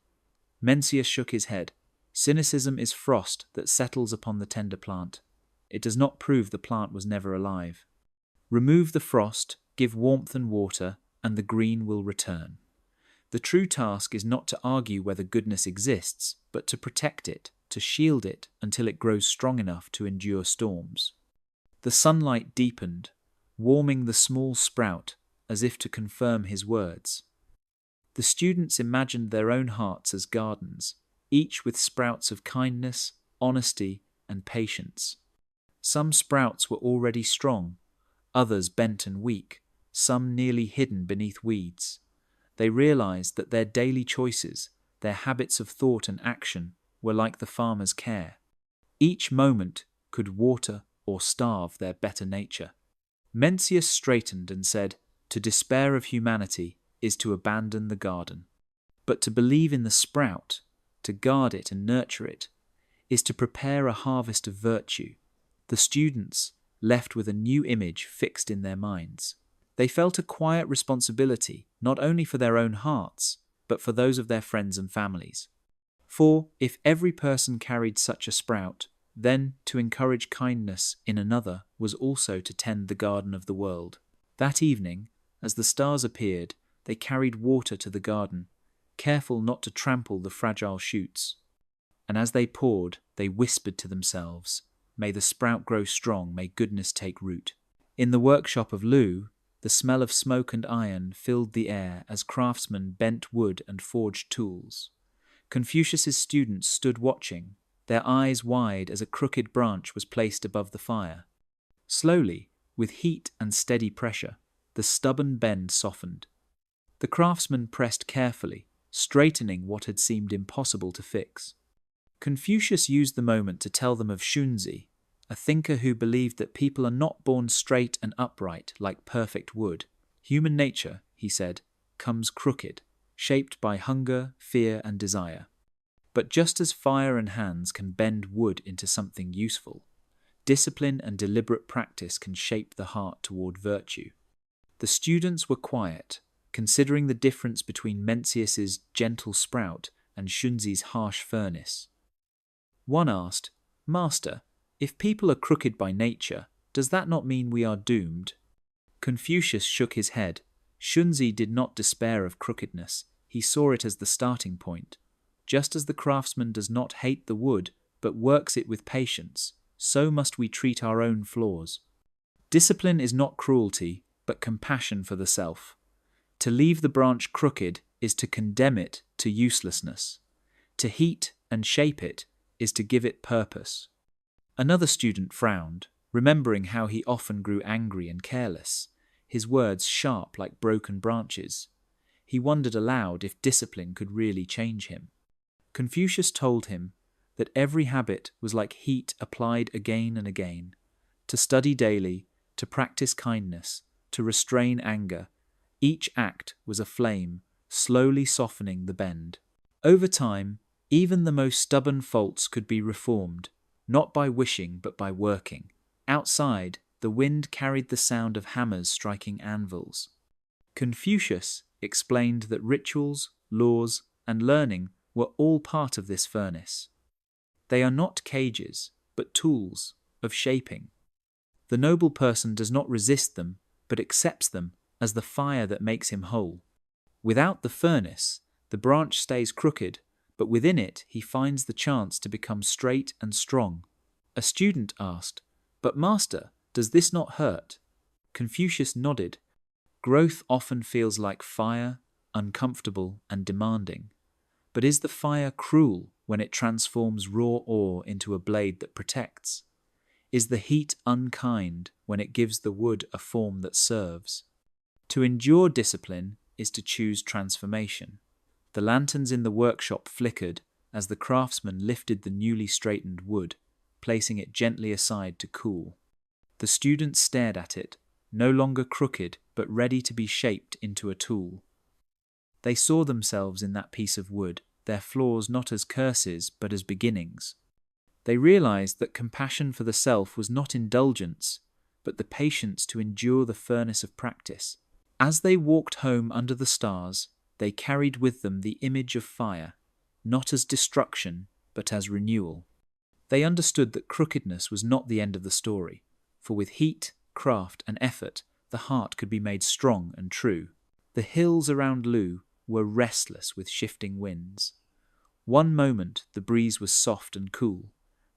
Mencius shook his head. "Cynicism is frost that settles upon the tender plant. It does not prove the plant was never alive. Remove the frost, give warmth and water, and the green will return. The true task is not to argue whether goodness exists, but to protect it, to shield it until it grows strong enough to endure storms." The sunlight deepened, warming the small sprout as if to confirm his words. The students imagined their own hearts as gardens, each with sprouts of kindness, honesty, and patience. Some sprouts were already strong, others bent and weak, some nearly hidden beneath weeds. They realized that their daily choices, their habits of thought and action, were like the farmer's care. Each moment could water or starve their better nature. Mencius straightened and said, "To despair of humanity is to abandon the garden. But to believe in the sprout, to guard it and nurture it, is to prepare a harvest of virtue." The students, left with a new image fixed in their minds. They felt a quiet responsibility, not only for their own hearts, but for those of their friends and families. For, if every person carried such a sprout, then to encourage kindness in another was also to tend the garden of the world. That evening, as the stars appeared, they carried water to the garden, careful not to trample the fragile shoots. And as they poured, they whispered to themselves, "May the sprout grow strong, may goodness take root." In the workshop of Lu, the smell of smoke and iron filled the air as craftsmen bent wood and forged tools. Confucius's students stood watching, their eyes wide as a crooked branch was placed above the fire. Slowly, With heat and steady pressure, the stubborn bend softened. The craftsman pressed carefully, straightening what had seemed impossible to fix. Confucius used the moment to tell them of Xunzi, a thinker who believed that people are not born straight and upright like perfect wood. Human nature, he said, comes crooked, shaped by hunger, fear, and desire. But just as fire and hands can bend wood into something useful, discipline and deliberate practice can shape the heart toward virtue. The students were quiet, considering the difference between Mencius's gentle sprout and Xunzi's harsh furnace. One asked, "Master, if people are crooked by nature, does that not mean we are doomed?" Confucius shook his head. Xunzi did not despair of crookedness. He saw it as the starting point. Just as the craftsman does not hate the wood, but works it with patience, so must we treat our own flaws. Discipline is not cruelty, but compassion for the self. To leave the branch crooked is to condemn it to uselessness. To heat and shape it is to give it purpose. Another student frowned, remembering how he often grew angry and careless, his words sharp like broken branches. He wondered aloud if discipline could really change him. Confucius told him that every habit was like heat applied again and again. To study daily, to practice kindness, to restrain anger, each act was a flame, slowly softening the bend. Over time, even the most stubborn faults could be reformed, not by wishing but by working. Outside, the wind carried the sound of hammers striking anvils. Confucius explained that rituals, laws, and learning were all part of this furnace. They are not cages, but tools of shaping. The noble person does not resist them, but accepts them as the fire that makes him whole. Without the furnace, the branch stays crooked, but within it he finds the chance to become straight and strong. A student asked, "But master, does this not hurt?" Confucius nodded. Growth often feels like fire, uncomfortable and demanding. But is the fire cruel when it transforms raw ore into a blade that protects? Is the heat unkind when it gives the wood a form that serves? To endure discipline is to choose transformation. The lanterns in the workshop flickered as the craftsman lifted the newly straightened wood, placing it gently aside to cool. The students stared at it, no longer crooked but ready to be shaped into a tool. They saw themselves in that piece of wood, their flaws not as curses but as beginnings. They realized that compassion for the self was not indulgence, but the patience to endure the furnace of practice. As they walked home under the stars, they carried with them the image of fire, not as destruction, but as renewal. They understood that crookedness was not the end of the story, for with heat, craft, and effort, the heart could be made strong and true. The hills around Lu were restless with shifting winds. One moment the breeze was soft and cool,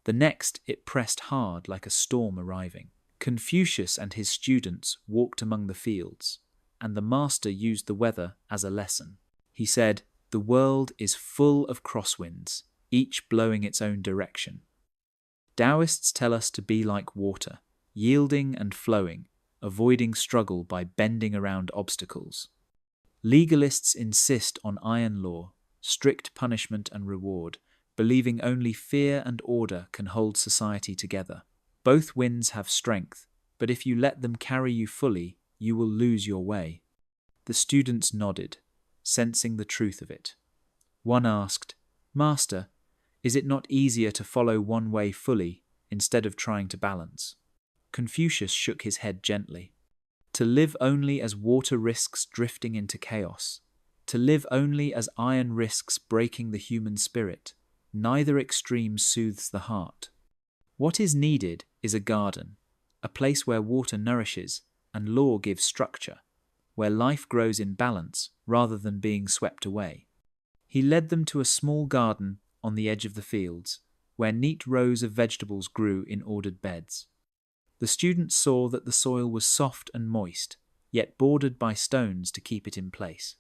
the next it pressed hard like a storm arriving. Confucius and his students walked among the fields, and the master used the weather as a lesson. He said, "The world is full of crosswinds, each blowing its own direction. Taoists tell us to be like water, yielding and flowing, avoiding struggle by bending around obstacles. Legalists insist on iron law, strict punishment and reward, believing only fear and order can hold society together. Both winds have strength, but if you let them carry you fully, you will lose your way." The students nodded, sensing the truth of it. One asked, "Master, is it not easier to follow one way fully instead of trying to balance?" Confucius shook his head gently. To live only as water risks drifting into chaos, to live only as iron risks breaking the human spirit, neither extreme soothes the heart. What is needed is a garden, a place where water nourishes and law gives structure, where life grows in balance rather than being swept away. He led them to a small garden on the edge of the fields, where neat rows of vegetables grew in ordered beds. The students saw that the soil was soft and moist, yet bordered by stones to keep it in place.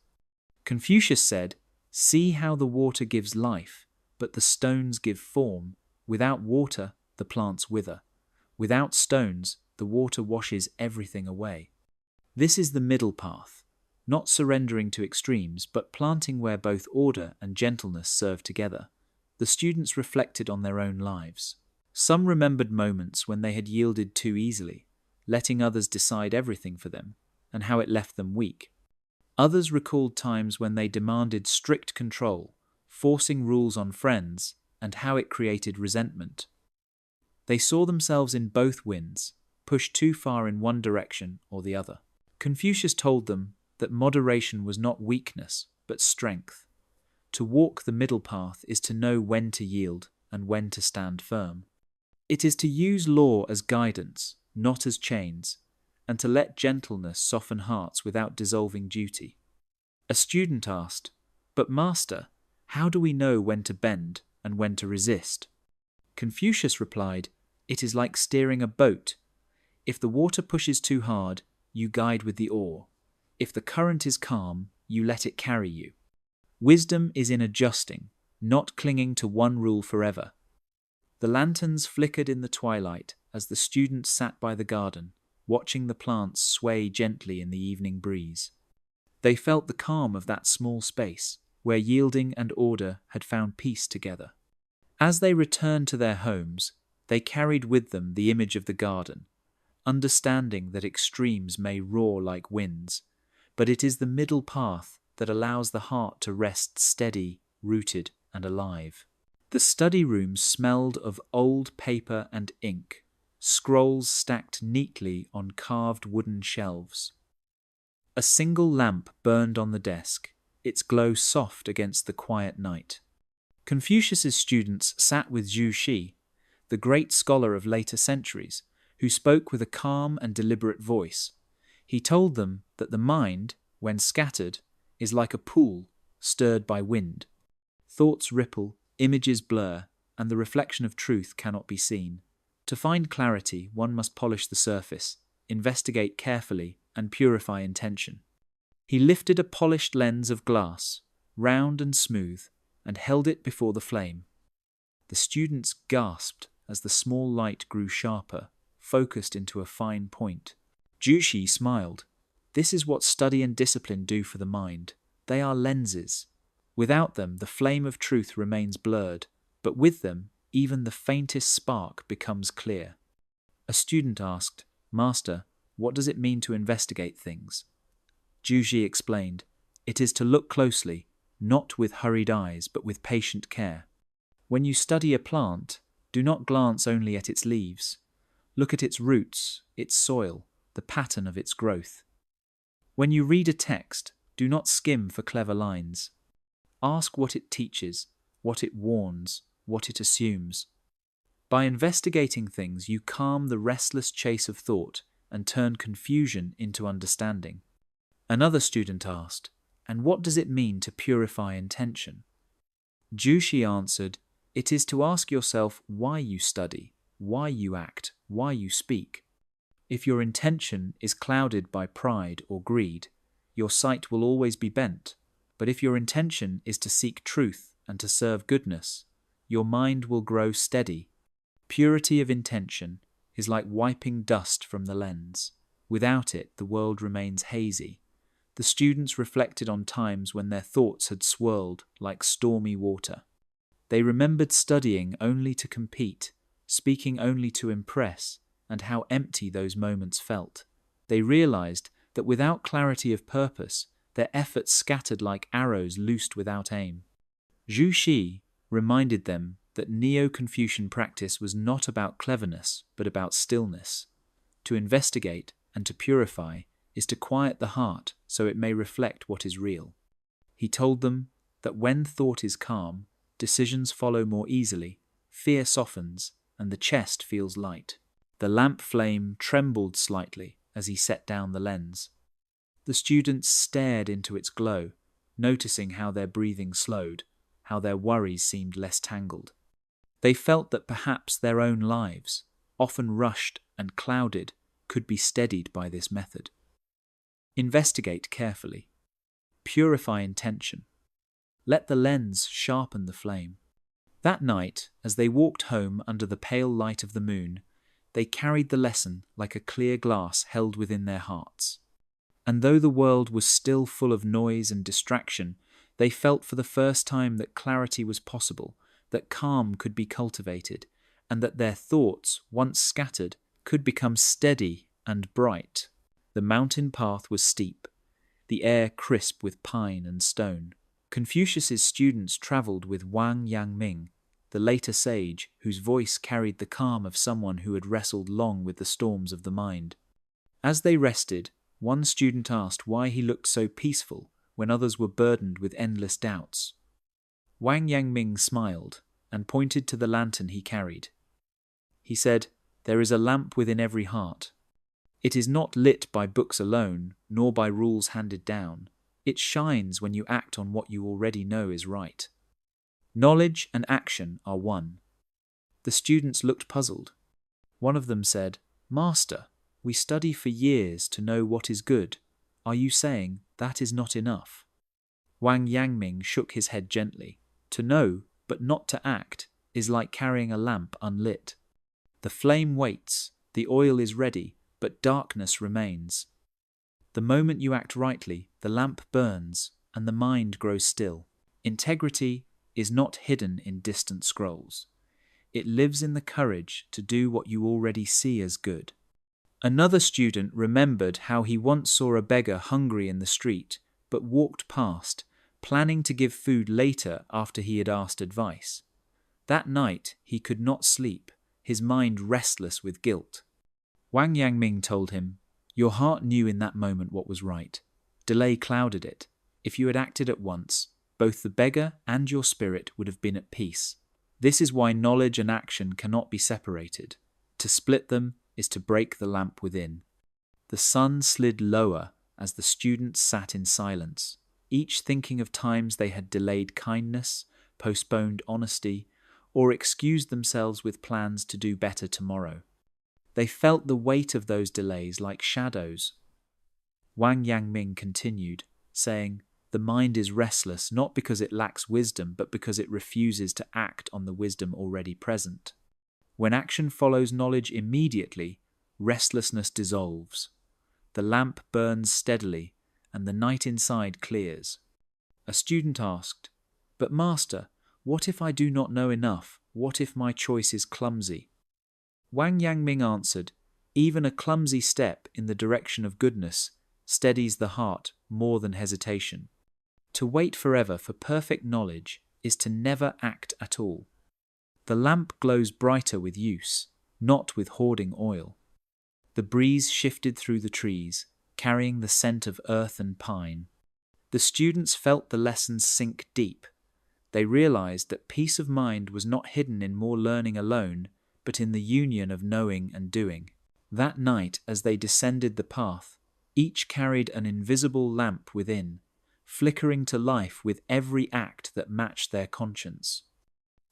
Confucius said, "See how the water gives life, but the stones give form. Without water, the plants wither. Without stones, the water washes everything away. This is the middle path, not surrendering to extremes, but planting where both order and gentleness serve together. The students reflected on their own lives. Some remembered moments when they had yielded too easily, letting others decide everything for them, and how it left them weak. Others recalled times when they demanded strict control, forcing rules on friends, and how it created resentment. They saw themselves in both winds, pushed too far in one direction or the other. Confucius told them that moderation was not weakness, but strength. To walk the middle path is to know when to yield and when to stand firm. It is to use law as guidance, not as chains, and to let gentleness soften hearts without dissolving duty. A student asked, "But Master, how do we know when to bend and when to resist?" Confucius replied, "It is like steering a boat. If the water pushes too hard, you guide with the oar. If the current is calm, you let it carry you. Wisdom is in adjusting, not clinging to one rule forever." The lanterns flickered in the twilight as the students sat by the garden, watching the plants sway gently in the evening breeze. They felt the calm of that small space, where yielding and order had found peace together. As they returned to their homes, they carried with them the image of the garden, understanding that extremes may roar like winds, but it is the middle path that allows the heart to rest steady, rooted, and alive. The study room smelled of old paper and ink, scrolls stacked neatly on carved wooden shelves. A single lamp burned on the desk, its glow soft against the quiet night. Confucius's students sat with Zhu Xi, the great scholar of later centuries, who spoke with a calm and deliberate voice. He told them that the mind, when scattered, is like a pool stirred by wind. Thoughts ripple, images blur, and the reflection of truth cannot be seen. To find clarity, one must polish the surface, investigate carefully, and purify intention. He lifted a polished lens of glass, round and smooth, and held it before the flame. The students gasped as the small light grew sharper, focused into a fine point. Jushi smiled. "This is what study and discipline do for the mind. They are lenses. Without them, the flame of truth remains blurred, but with them, even the faintest spark becomes clear." A student asked, "Master, what does it mean to investigate things?" Juji explained, "It is to look closely, not with hurried eyes, but with patient care. When you study a plant, do not glance only at its leaves. Look at its roots, its soil, the pattern of its growth. When you read a text, do not skim for clever lines. Ask what it teaches, what it warns, what it assumes. By investigating things, you calm the restless chase of thought and turn confusion into understanding." Another student asked, "And what does it mean to purify intention?" Jushi answered, "It is to ask yourself why you study, why you act, why you speak. If your intention is clouded by pride or greed, your sight will always be bent. But if your intention is to seek truth and to serve goodness, your mind will grow steady. Purity of intention is like wiping dust from the lens. Without it, the world remains hazy." The students reflected on times when their thoughts had swirled like stormy water. They remembered studying only to compete, speaking only to impress, and how empty those moments felt. They realized that without clarity of purpose, their efforts scattered like arrows loosed without aim. Zhu Xi reminded them that Neo-Confucian practice was not about cleverness, but about stillness. To investigate and to purify is to quiet the heart so it may reflect what is real. He told them that when thought is calm, decisions follow more easily, fear softens, and the chest feels light. The lamp flame trembled slightly as he set down the lens. The students stared into its glow, noticing how their breathing slowed, how their worries seemed less tangled. They felt that perhaps their own lives, often rushed and clouded, could be steadied by this method. Investigate carefully. Purify intention. Let the lens sharpen the flame. That night, as they walked home under the pale light of the moon, they carried the lesson like a clear glass held within their hearts. And though the world was still full of noise and distraction, they felt for the first time that clarity was possible, that calm could be cultivated, and that their thoughts, once scattered, could become steady and bright. The mountain path was steep, the air crisp with pine and stone. Confucius's students travelled with Wang Yangming, the later sage whose voice carried the calm of someone who had wrestled long with the storms of the mind. As they rested, one student asked why he looked so peaceful when others were burdened with endless doubts. Wang Yangming smiled and pointed to the lantern he carried. He said, "There is a lamp within every heart. It is not lit by books alone, nor by rules handed down. It shines when you act on what you already know is right. Knowledge and action are one." The students looked puzzled. One of them said, "Master, we study for years to know what is good. Are you saying that is not enough?" Wang Yangming shook his head gently. To know, but not to act, is like carrying a lamp unlit. The flame waits, the oil is ready, but darkness remains. The moment you act rightly, the lamp burns, and the mind grows still. Integrity is not hidden in distant scrolls. It lives in the courage to do what you already see as good. Another student remembered how he once saw a beggar hungry in the street, but walked past, planning to give food later after he had asked advice. That night he could not sleep, his mind restless with guilt. Wang Yangming told him, "Your heart knew in that moment what was right. Delay clouded it. If you had acted at once, both the beggar and your spirit would have been at peace. This is why knowledge and action cannot be separated. To split them is to break the lamp within." The sun slid lower as the students sat in silence, each thinking of times they had delayed kindness, postponed honesty, or excused themselves with plans to do better tomorrow. They felt the weight of those delays like shadows. Wang Yangming continued, saying, "The mind is restless not because it lacks wisdom, but because it refuses to act on the wisdom already present. When action follows knowledge immediately, restlessness dissolves. The lamp burns steadily, and the night inside clears." A student asked, "But Master, what if I do not know enough? What if my choice is clumsy?" Wang Yangming answered, "Even a clumsy step in the direction of goodness steadies the heart more than hesitation. To wait forever for perfect knowledge is to never act at all. The lamp glows brighter with use, not with hoarding oil." The breeze shifted through the trees, carrying the scent of earth and pine. The students felt the lessons sink deep. They realized that peace of mind was not hidden in more learning alone, but in the union of knowing and doing. That night, as they descended the path, each carried an invisible lamp within, flickering to life with every act that matched their conscience.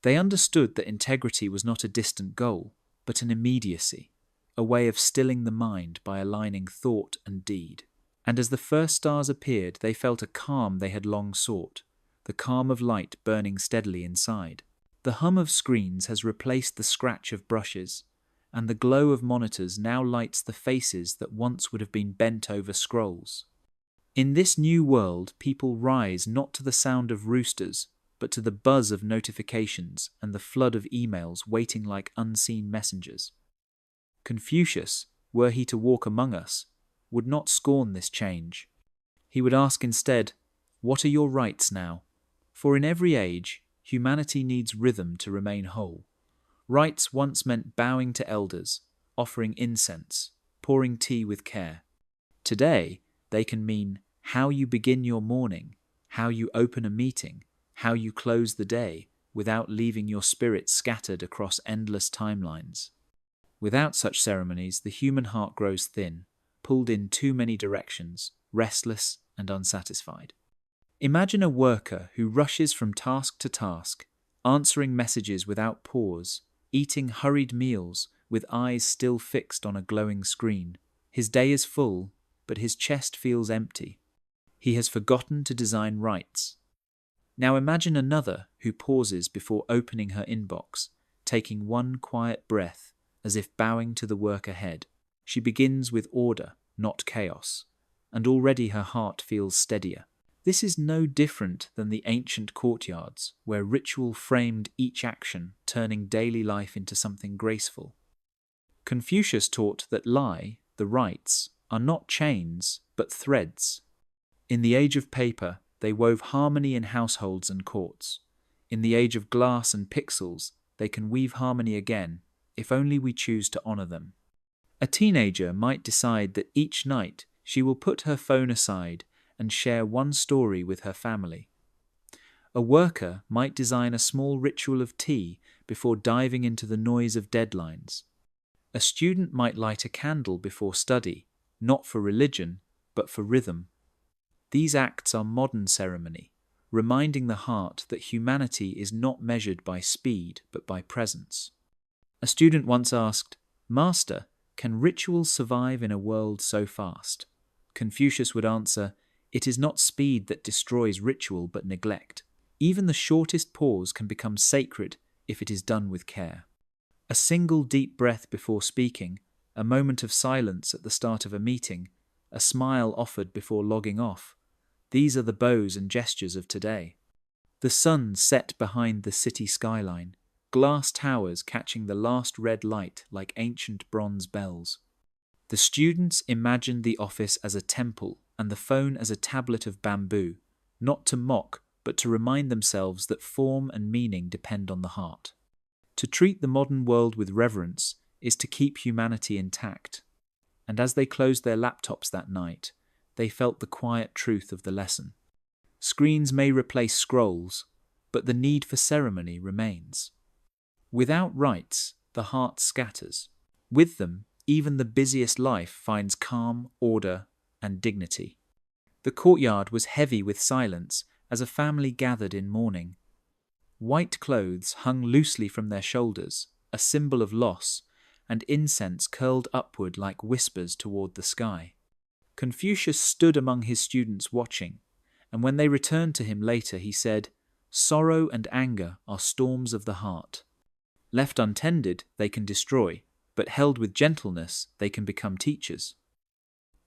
They understood that integrity was not a distant goal, but an immediacy, a way of stilling the mind by aligning thought and deed. And as the first stars appeared, they felt a calm they had long sought, the calm of light burning steadily inside. The hum of screens has replaced the scratch of brushes, and the glow of monitors now lights the faces that once would have been bent over scrolls. In this new world, people rise not to the sound of roosters, but to the buzz of notifications and the flood of emails waiting like unseen messengers. Confucius, were he to walk among us, would not scorn this change. He would ask instead, "What are your rights now?" For in every age, humanity needs rhythm to remain whole. Rites once meant bowing to elders, offering incense, pouring tea with care. Today, they can mean how you begin your morning, how you open a meeting, how you close the day, without leaving your spirit scattered across endless timelines. Without such ceremonies, the human heart grows thin, pulled in too many directions, restless and unsatisfied. Imagine a worker who rushes from task to task, answering messages without pause, eating hurried meals with eyes still fixed on a glowing screen. His day is full, but his chest feels empty. He has forgotten to design rites. Now imagine another who pauses before opening her inbox, taking one quiet breath, as if bowing to the work ahead. She begins with order, not chaos, and already her heart feels steadier. This is no different than the ancient courtyards, where ritual framed each action, turning daily life into something graceful. Confucius taught that the rites, are not chains, but threads. In the age of paper, they wove harmony in households and courts. In the age of glass and pixels, they can weave harmony again, if only we choose to honor them. A teenager might decide that each night she will put her phone aside and share one story with her family. A worker might design a small ritual of tea before diving into the noise of deadlines. A student might light a candle before study, not for religion, but for rhythm. These acts are modern ceremony, reminding the heart that humanity is not measured by speed, but by presence. A student once asked, "Master, can rituals survive in a world so fast?" Confucius would answer, "It is not speed that destroys ritual, but neglect. Even the shortest pause can become sacred if it is done with care." A single deep breath before speaking, a moment of silence at the start of a meeting, a smile offered before logging off. These are the bows and gestures of today. The sun set behind the city skyline, glass towers catching the last red light like ancient bronze bells. The students imagined the office as a temple and the phone as a tablet of bamboo, not to mock, but to remind themselves that form and meaning depend on the heart. To treat the modern world with reverence is to keep humanity intact. And as they closed their laptops that night, they felt the quiet truth of the lesson. Screens may replace scrolls, but the need for ceremony remains. Without rites, the heart scatters. With them, even the busiest life finds calm, order, and dignity. The courtyard was heavy with silence as a family gathered in mourning. White clothes hung loosely from their shoulders, a symbol of loss, and incense curled upward like whispers toward the sky. Confucius stood among his students watching, and when they returned to him later, he said, "Sorrow and anger are storms of the heart. Left untended, they can destroy, but held with gentleness, they can become teachers."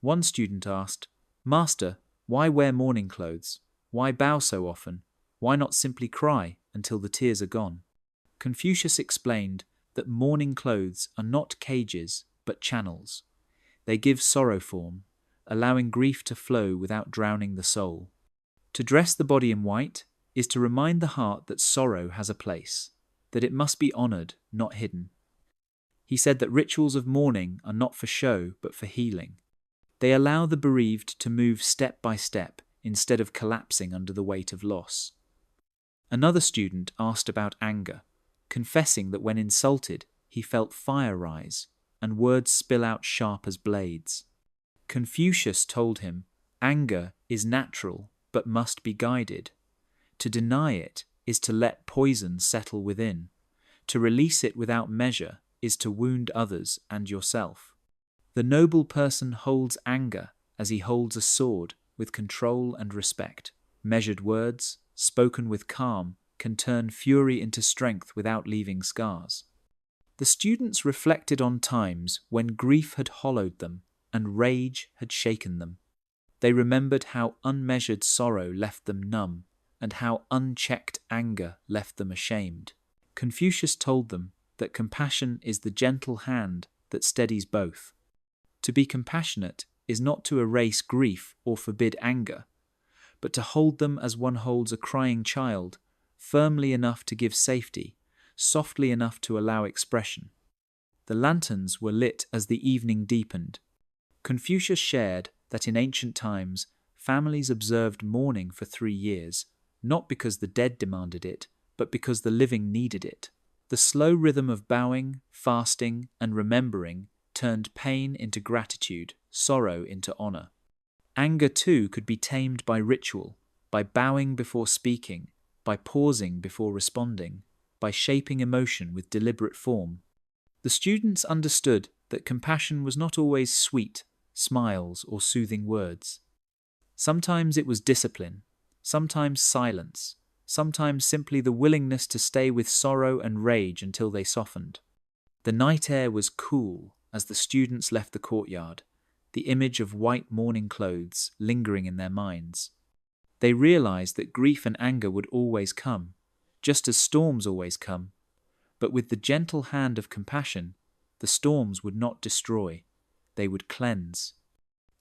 One student asked, "Master, why wear mourning clothes? Why bow so often? Why not simply cry until the tears are gone?" Confucius explained that mourning clothes are not cages, but channels. They give sorrow form, allowing grief to flow without drowning the soul. To dress the body in white is to remind the heart that sorrow has a place, that it must be honored, not hidden. He said that rituals of mourning are not for show, but for healing. They allow the bereaved to move step by step instead of collapsing under the weight of loss. Another student asked about anger, confessing that when insulted, he felt fire rise and words spill out sharp as blades. Confucius told him, anger is natural but must be guided. To deny it is to let poison settle within. To release it without measure is to wound others and yourself. The noble person holds anger as he holds a sword with control and respect. Measured words, spoken with calm, can turn fury into strength without leaving scars. The students reflected on times when grief had hollowed them and rage had shaken them. They remembered how unmeasured sorrow left them numb and how unchecked anger left them ashamed. Confucius told them that compassion is the gentle hand that steadies both. To be compassionate is not to erase grief or forbid anger, but to hold them as one holds a crying child, firmly enough to give safety, softly enough to allow expression. The lanterns were lit as the evening deepened. Confucius shared that in ancient times, families observed mourning for 3 years, not because the dead demanded it, but because the living needed it. The slow rhythm of bowing, fasting, and remembering turned pain into gratitude, sorrow into honor. Anger too could be tamed by ritual, by bowing before speaking, by pausing before responding, by shaping emotion with deliberate form. The students understood that compassion was not always sweet, smiles, or soothing words. Sometimes it was discipline, sometimes silence, sometimes simply the willingness to stay with sorrow and rage until they softened. The night air was cool as the students left the courtyard, the image of white mourning clothes lingering in their minds. They realized that grief and anger would always come, just as storms always come. But with the gentle hand of compassion, the storms would not destroy, they would cleanse.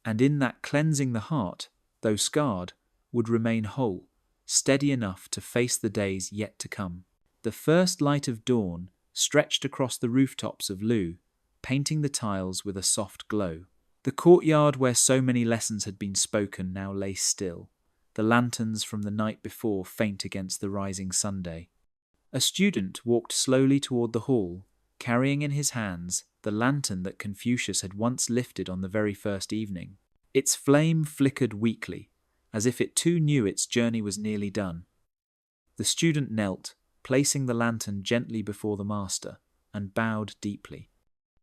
And in that cleansing the heart, though scarred, would remain whole, steady enough to face the days yet to come. The first light of dawn stretched across the rooftops of Lu, painting the tiles with a soft glow. The courtyard where so many lessons had been spoken now lay still, the lanterns from the night before faint against the rising Sunday. A student walked slowly toward the hall, carrying in his hands the lantern that Confucius had once lifted on the very first evening. Its flame flickered weakly, as if it too knew its journey was nearly done. The student knelt, placing the lantern gently before the master, and bowed deeply.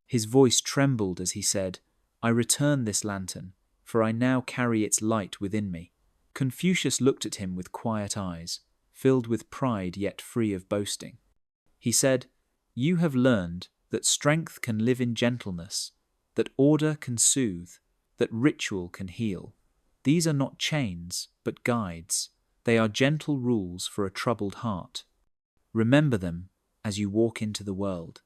His voice trembled as he said, "I return this lantern, for I now carry its light within me." Confucius looked at him with quiet eyes, filled with pride yet free of boasting. He said, "You have learned that strength can live in gentleness, that order can soothe, that ritual can heal. These are not chains, but guides. They are gentle rules for a troubled heart. Remember them as you walk into the world."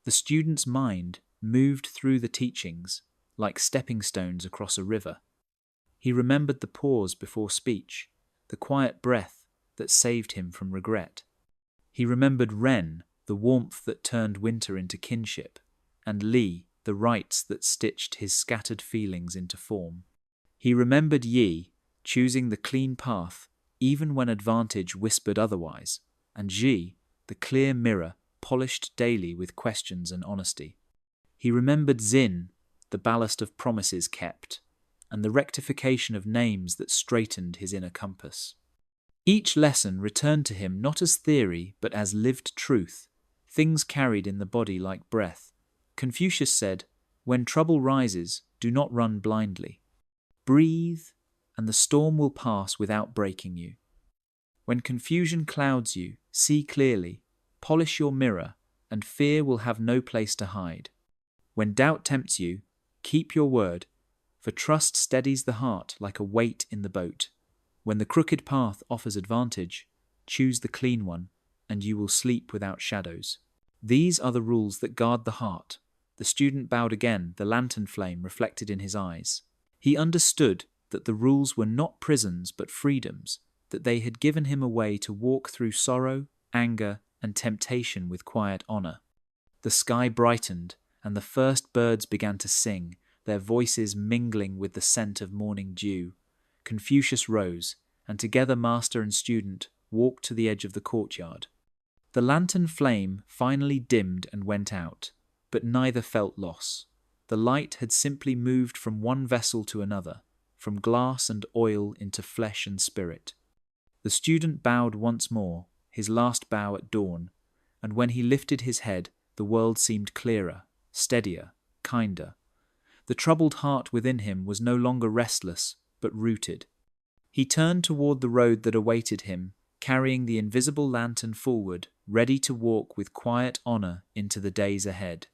The student's mind moved through the teachings like stepping stones across a river. He remembered the pause before speech, the quiet breath that saved him from regret. He remembered Ren, the warmth that turned winter into kinship, and Li, the rites that stitched his scattered feelings into form. He remembered Yi, choosing the clean path even when advantage whispered otherwise, and Ji, the clear mirror polished daily with questions and honesty. He remembered Xin, the ballast of promises kept, and the rectification of names that straightened his inner compass. Each lesson returned to him not as theory but as lived truth, things carried in the body like breath. Confucius said, "When trouble rises, do not run blindly. Breathe, and the storm will pass without breaking you. When confusion clouds you, see clearly, polish your mirror, and fear will have no place to hide. When doubt tempts you, keep your word, for trust steadies the heart like a weight in the boat. When the crooked path offers advantage, choose the clean one, and you will sleep without shadows. These are the rules that guard the heart." The student bowed again, the lantern flame reflected in his eyes. He understood that the rules were not prisons but freedoms, that they had given him a way to walk through sorrow, anger, and temptation with quiet honor. The sky brightened, and the first birds began to sing, their voices mingling with the scent of morning dew. Confucius rose, and together master and student walked to the edge of the courtyard. The lantern flame finally dimmed and went out, but neither felt loss. The light had simply moved from one vessel to another, from glass and oil into flesh and spirit. The student bowed once more, his last bow at dawn, and when he lifted his head, the world seemed clearer, steadier, kinder. The troubled heart within him was no longer restless, but rooted. He turned toward the road that awaited him, carrying the invisible lantern forward, ready to walk with quiet honor into the days ahead.